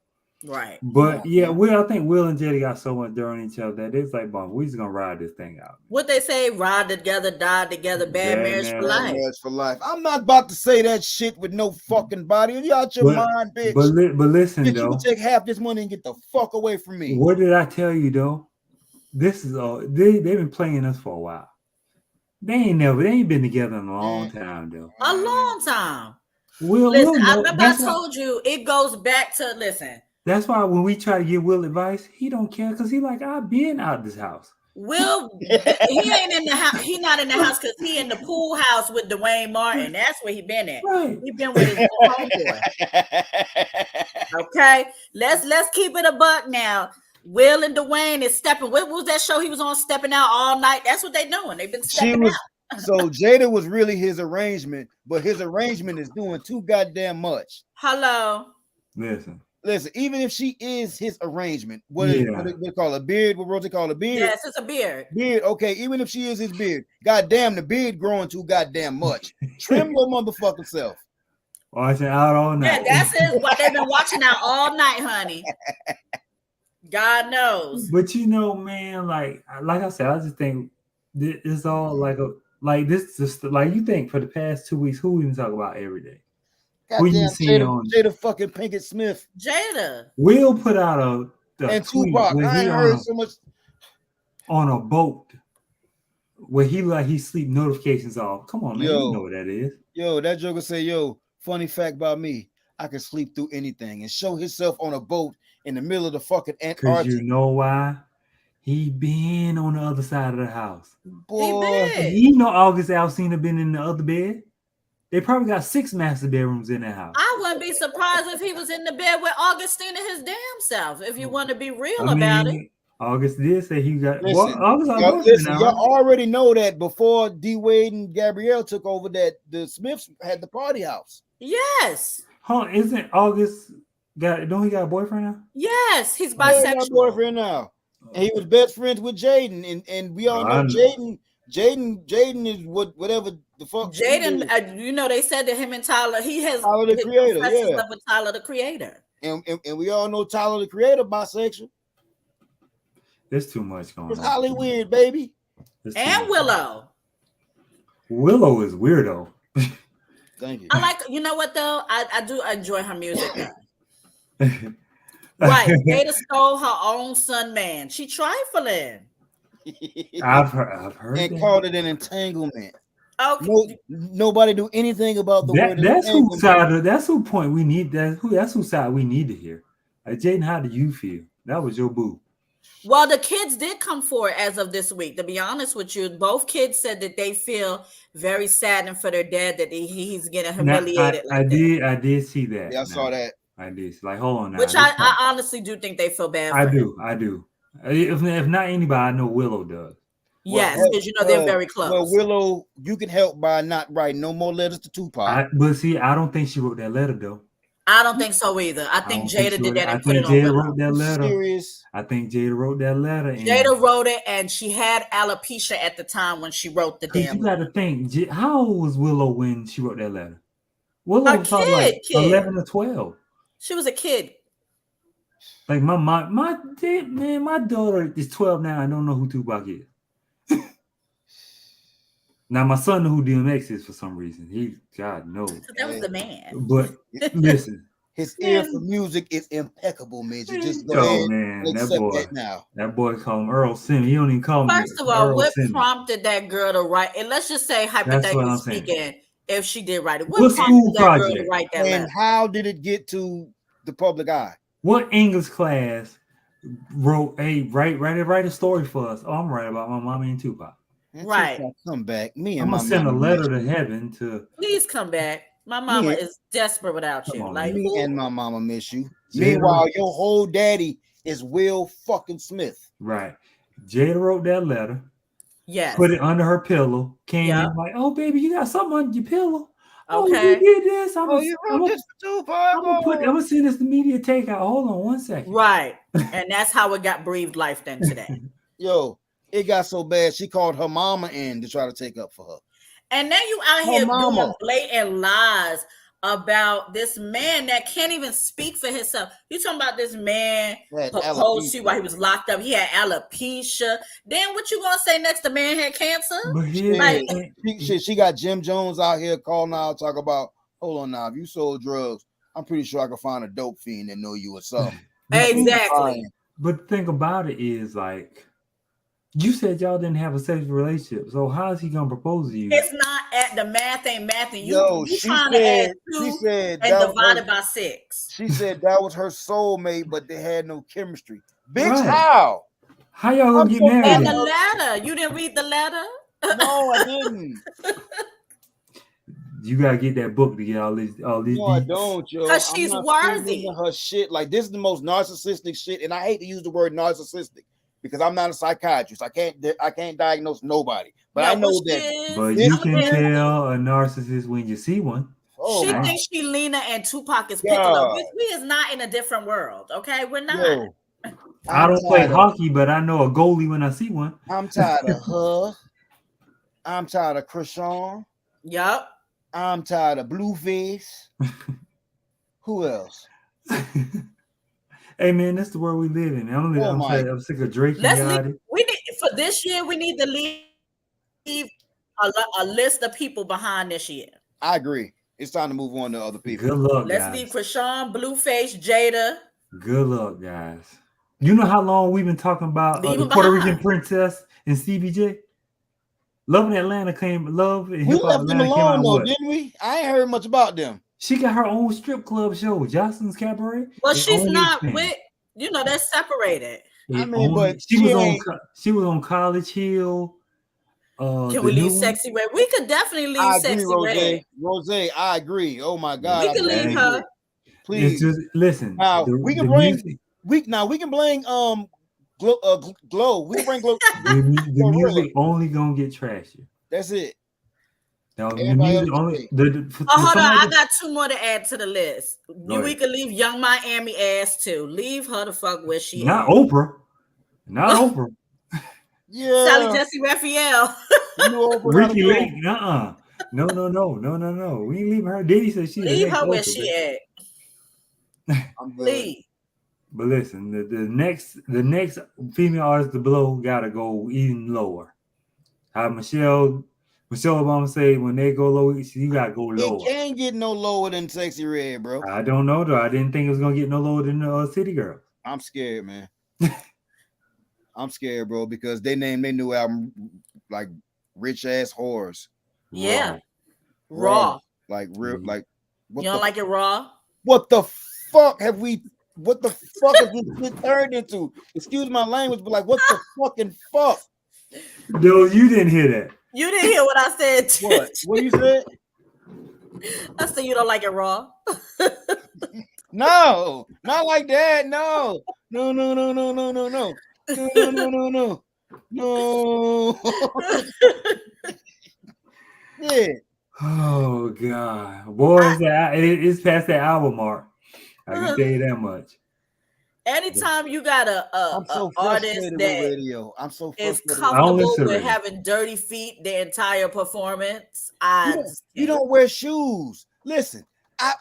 right. But yeah, I think Will and Jetty got so much during each other that it's like, "Boom, we just gonna ride this thing out." What they say, ride together, die together, bad marriage for life. Marriage for life. I'm not about to say that shit with no fucking body. You out your mind, bitch. But listen, bitch, though, you take half this money and get the fuck away from me. What did I tell you though? This is all they've been playing us for a while. They ain't been together in a long time though. A long time. Listen, I remember I told you it goes back to listen. That's why when we try to give Will advice, he don't care because he like, I've been out this house. Will, he ain't in the house. He not in the house because he in the pool house with Dwayne Martin. That's where he been at. Right. He been with his homeboy. Okay, let's keep it a buck now. Will and Dwayne is stepping. What was that show he was on? Stepping out all night. That's what they doing. They've been stepping out. So Jada was really his arrangement, but his arrangement is doing too goddamn much. Hello. Listen, even if she is his arrangement, what they call a beard? What Rosie call a beard? Yes, it's a beard. Beard, okay. Even if she is his beard, goddamn, the beard growing too goddamn much. Trim your motherfucking self. Watching out all night. Yeah, that's it. What they've been watching out all night, honey. God knows. But man, like I said, I just think it's all this. Just like you think for the past 2 weeks, who we been talking about every day? Who you seen on Jada fucking Pinkett Smith? Jada. Will put out a and tweet Tupac. I ain't heard so much on a boat where he sleep notifications off. Come on, man, you know what that is. Yo, that joker say, yo, funny fact about me, I can sleep through anything, and show himself on a boat in the middle of the fucking Antarctic. You know why? He been on the other side of the house. Boy, you know August Alsina been in the other bed. They probably got 6 master bedrooms in that house. I wouldn't be surprised if he was in the bed with Augustina his damn self. If you want to be real about it. August did say he got. Listen, y'all already know that before D Wade and Gabrielle took over, that the Smiths had the party house. Yes. Huh? Isn't August don't he got a boyfriend now? Yes, he's bisexual. He got a boyfriend now. And he was best friends with Jaden, and we all know Jaden is whatever the fuck. Jaden, they said that him and Tyler, he has Tyler the Creator, with Tyler the Creator. And we all know Tyler the Creator bisexual. There's too much going on. It's Hollywood, baby. And Willow. Willow is weirdo. Thank you. I like, you know what though? I do enjoy her music. Right. Jada stole her own son, man. She trifling. I've heard and that. called it an entanglement. Okay. Nobody do anything about the word. That's whose side. That's who point we need. That's whose side we need to hear. Like, Jaden, how do you feel? That was your boo. Well, the kids did come forward as of this week. To be honest with you, both kids said that they feel very saddened for their dad, that he's getting humiliated. I did see that. Yeah, I saw that. I did. Like, hold on now. Which I honestly do think they feel bad for I do. If not anybody, I know Willow does. Yes, because they're very close. Well, Willow, you can help by not writing no more letters to Tupac. But see, I don't think she wrote that letter though. I don't think so either. I think Jada did that and put it on Jada Willow. wrote that letter. Serious? I think Jada wrote that letter. Jada wrote it, and she had alopecia at the time when she wrote the damn. You got to think, how old was Willow when she wrote that letter? Willow was probably like 11 or 12. She was a kid. Like my daughter is 12 now. I don't know who Tupac is. Now my son knew who DMX is for some reason. God knows. That was the man. But listen, His ear for music is impeccable, Midget. Just go ahead and accept that now. That boy call him Earl Simmons. He don't even call him. First of all, what prompted that girl to write? And let's just say, hypothetically speaking, if she did write it, what prompted that girl to write that letter? And how did it get to the public eye? What English class wrote write a story for us? Oh, I'm right about my mommy and Tupac. Right. Come back. I'm gonna send a letter to heaven to. Please come back. My mama is desperate without you. Like me and my mama miss you. Meanwhile, your whole daddy is Will fucking Smith. Right. Jada wrote that letter. Yes. Put it under her pillow. Came in like, oh baby, you got something under your pillow. Okay. Oh, you did this. I'm gonna send this to media takeout. Hold on 1 second. Right. And that's how it got breathed life then today. Yo, it got so bad she called her mama in to try to take up for her. And then you out here doing blatant lies about this man that can't even speak for himself. You talking about this man proposed to while he was locked up. He had alopecia. Then what you gonna say next? The man had cancer. She got Jim Jones out here calling out, talk about. Hold on now, if you sold drugs, I'm pretty sure I could find a dope fiend that know you or something. Exactly. But the thing about it is, like, you said y'all didn't have a sexual relationship, so how is he gonna propose to you? It's not at the math ain't math, and you trying to add 2 and divide it by 6. She said that was her soulmate, but they had no chemistry. Bitch, how? How y'all gonna get married? And the letter, you didn't read the letter? No, I didn't. You gotta get that book to get all these. No, I don't, yo. Because she's worthy. Her shit, like this is the most narcissistic shit, and I hate to use the word narcissistic. Because I'm not a psychiatrist, I can't diagnose nobody. But I know that. But you can tell a narcissist when you see one. She thinks she Lena and Tupac is Piccolo. We is not in a different world, okay? We're not. Yo, I don't play hockey, but I know a goalie when I see one. I'm tired of her. I'm tired of Krishan. Yup. I'm tired of Blueface. Who else? Hey man, that's the world we live in. I'm sick of Drake. For this year, we need to leave a list of people behind this year. I agree. It's time to move on to other people. Good luck, Let's leave Krishan, Blueface, Jada. Good luck, guys. You know how long we've been talking about the Puerto Rican princess and CBJ? Love in Atlanta Love and Hip Hop Atlanta came out though, didn't we? I ain't heard much about them. She got her own strip club show, Jocelyn's Cabaret. Well, she's not with, they're separated. She was on College Hill. Can we leave Sexy Red? We could definitely leave Sexy Red. Rose, I agree. Oh my God, we can leave her. Please, listen. Now we can bring we can bring Glow. We can bring Glow. The music only gonna get trashy. That's it. No, the music only. Hold on, I got 2 more to add to the list. We could leave Young Miami ass too. Leave her the fuck where she. Not is. Oprah. Not Oprah. Yeah. Sally Jesse Raphael. Ricky Lake. No. We ain't leaving her. Diddy said she leave her where she at. Leave. But listen, the next female artist to blow gotta go even lower. How Michelle Obama say when they go low, you gotta go lower. It can't get no lower than Sexy Red, bro. I don't know though. I didn't think it was gonna get no lower than City Girl. I'm scared, man. I'm scared, bro, because they named their new album like Rich Ass Whores. Yeah, raw. Like real, like. You don't like it raw? What the fuck have we? What the fuck has this turned into? Excuse my language, but like, what the fucking fuck? No, you didn't hear that. You didn't hear what I said. What? What you said? I said you don't like it raw. No, not like that. No. Yeah. Oh God, boys, it's past that hour mark. I can tell you that much. Anytime you got a artist that I'm so is comfortable with having dirty feet the entire performance, you don't wear shoes. Listen,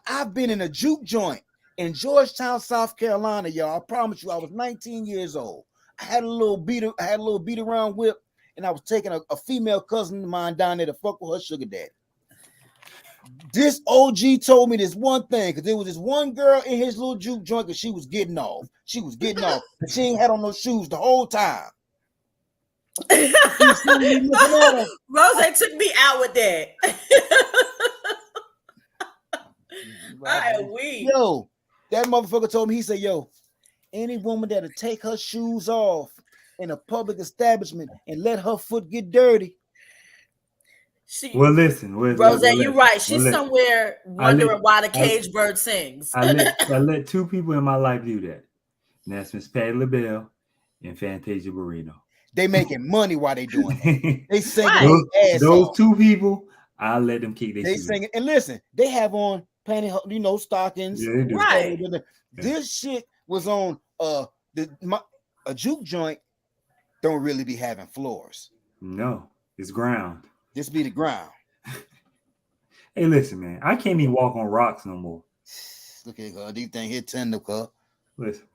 I've been in a juke joint in Georgetown, South Carolina, y'all. I promise you, I was 19 years old. I had a little beat around whip, and I was taking a female cousin of mine down there to fuck with her sugar daddy. This OG told me this one thing because there was this one girl in his little juke joint and she was getting off. She ain't had on no shoes the whole time. Rose took me out with that. I weak. Yo, that motherfucker told me, he said, yo, any woman that'll take her shoes off in a public establishment and let her foot get dirty. Well, listen, Rose, you're right. She's somewhere wondering why the cage bird sings. I let two people in my life do that. And that's Miss Patti LaBelle and Fantasia Barrino. They making money while they doing it. They singing right. Those two people, I'll let them kick their shoes. Singing, and listen, they have on panty, stockings. Yeah, they do. Right. This shit was on a juke joint. Don't really be having floors. No, it's ground. This be the ground. Hey, listen, man. I can't even walk on rocks no more. Look at her. These things hit tender, cuz. Listen.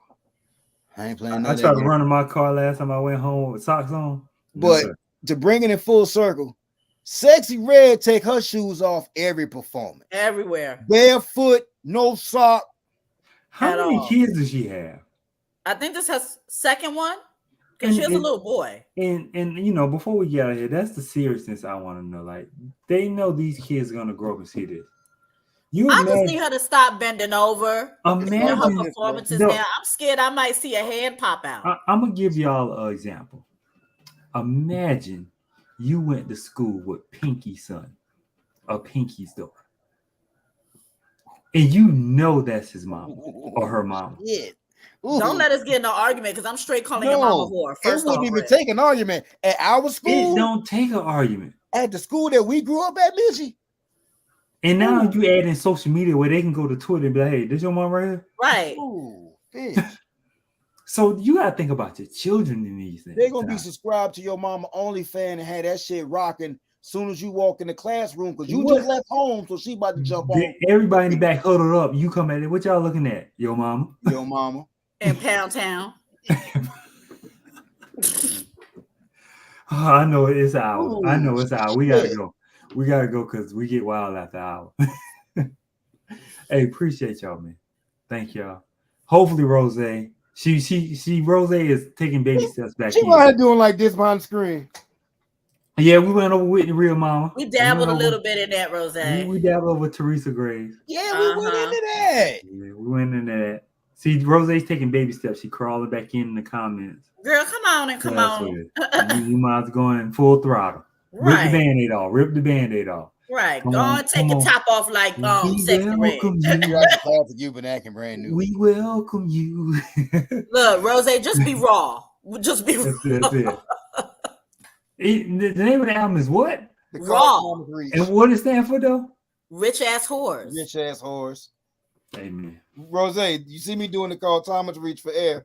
I ain't playing. I tried to run in my car last time I went home with socks on. But to bring it in full circle, Sexy Red take her shoes off every performance. Everywhere. Barefoot, no sock. How many kids does she have? I think this has second one. Because she has a little boy. And before we get out of here, that's the seriousness I want to know. Like, they know these kids are gonna grow up and see this. I just need her to stop bending over. Imagine her performances now. I'm scared I might see a hand pop out. I'm gonna give y'all an example. Imagine you went to school with Pinky's son or Pinky's daughter, and you know that's his mom or her mom. Yeah. Ooh. Don't let us get in an argument because I'm straight calling your mama whore. It wouldn't even take an argument at our school. It don't take an argument at the school that we grew up at, Midgie. And now you add in social media where they can go to Twitter and be like, "Hey, this your mom right here?" Right. Ooh, so you gotta think about your children in these things. They're gonna be subscribed to your mama OnlyFans and have that shit rocking soon as you walk in the classroom because you just left home, so she about to jump on. Everybody in the back huddled up. You come at it. What y'all looking at? Your mama. Your mama. In Pound Town. I know it's hour. Ooh, I know it's hour. We gotta go. We gotta go because we get wild after hour. Hey, appreciate y'all, man. Thank y'all. Hopefully, Rose. Rose is taking baby steps back. She wasn't doing like this behind the screen. Yeah, we went over Whitney Real Mama. We dabbled a little bit in that, Rose. We dabbled over Teresa Graves. Yeah, we went into that. Yeah, we went into that. See, Rose's taking baby steps. She crawling back in the comments. Girl, come on. You might as go in full throttle. Right. Rip the Band-Aid off. Right. Go on, take your top off like Sexy Red. You've been acting brand new. We welcome you. Look, Rose, just be raw. Just be raw. That's it. The name of the album is what? Raw. And what does it stand for, though? Rich ass whores. Rich ass whores. Amen. Rose, you see me doing the call Thomas Reach for air.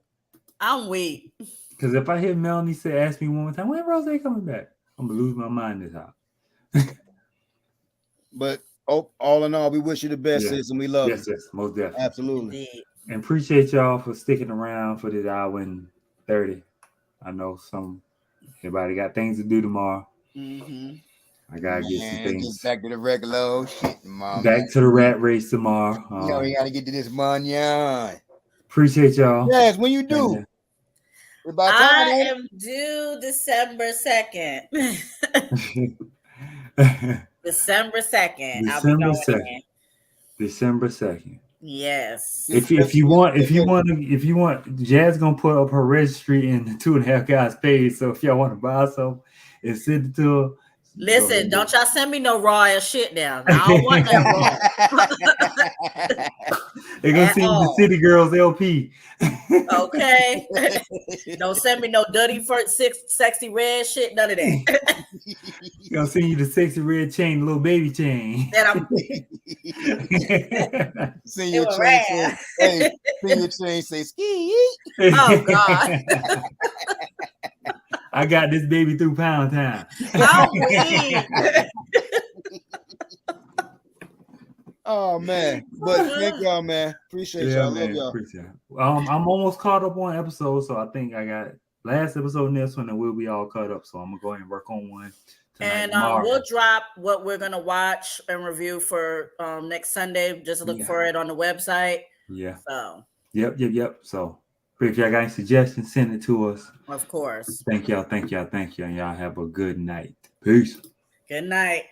I'm weak. Because if I hear Melanie ask me one more time, when Rose coming back? I'm gonna lose my mind this house. But all in all, we wish you the best, sis, and we love you. Yes, most definitely. Absolutely. Indeed. And appreciate y'all for sticking around for this hour and 30. I know everybody got things to do tomorrow. Mm-hmm. I gotta get some things. Back to the regular old shit tomorrow. Back to the rat race tomorrow. We gotta get to this money. Appreciate y'all. Yes, when you do. I am due December 2nd. December 2nd. December 2nd. Yes. If you want, Jazz gonna put up her registry in the 2.5 Guys page. So if y'all want to buy some and send it to her. Listen, don't y'all send me no raw ass shit now. I don't want that raw. They're gonna send you the City Girls LP. Okay. Don't send me no dirty sexy red shit, none of that. Gonna send you the sexy red chain, little baby chain. That I'm send your chain. Send your chain. Say ski. Oh God. I got this baby through Pound Town. Oh man, but thank y'all, man. Appreciate y'all. Love y'all. Appreciate it. I'm almost caught up on episodes, so I think I got last episode and this one, and we'll be all caught up. So I'm gonna go ahead and work on one And we'll drop what we're gonna watch and review for next Sunday. Just look for it on the website. Yeah. So. Yep. So if y'all got any suggestions, send it to us. Of course. Thank y'all. And y'all have a good night. Peace. Good night.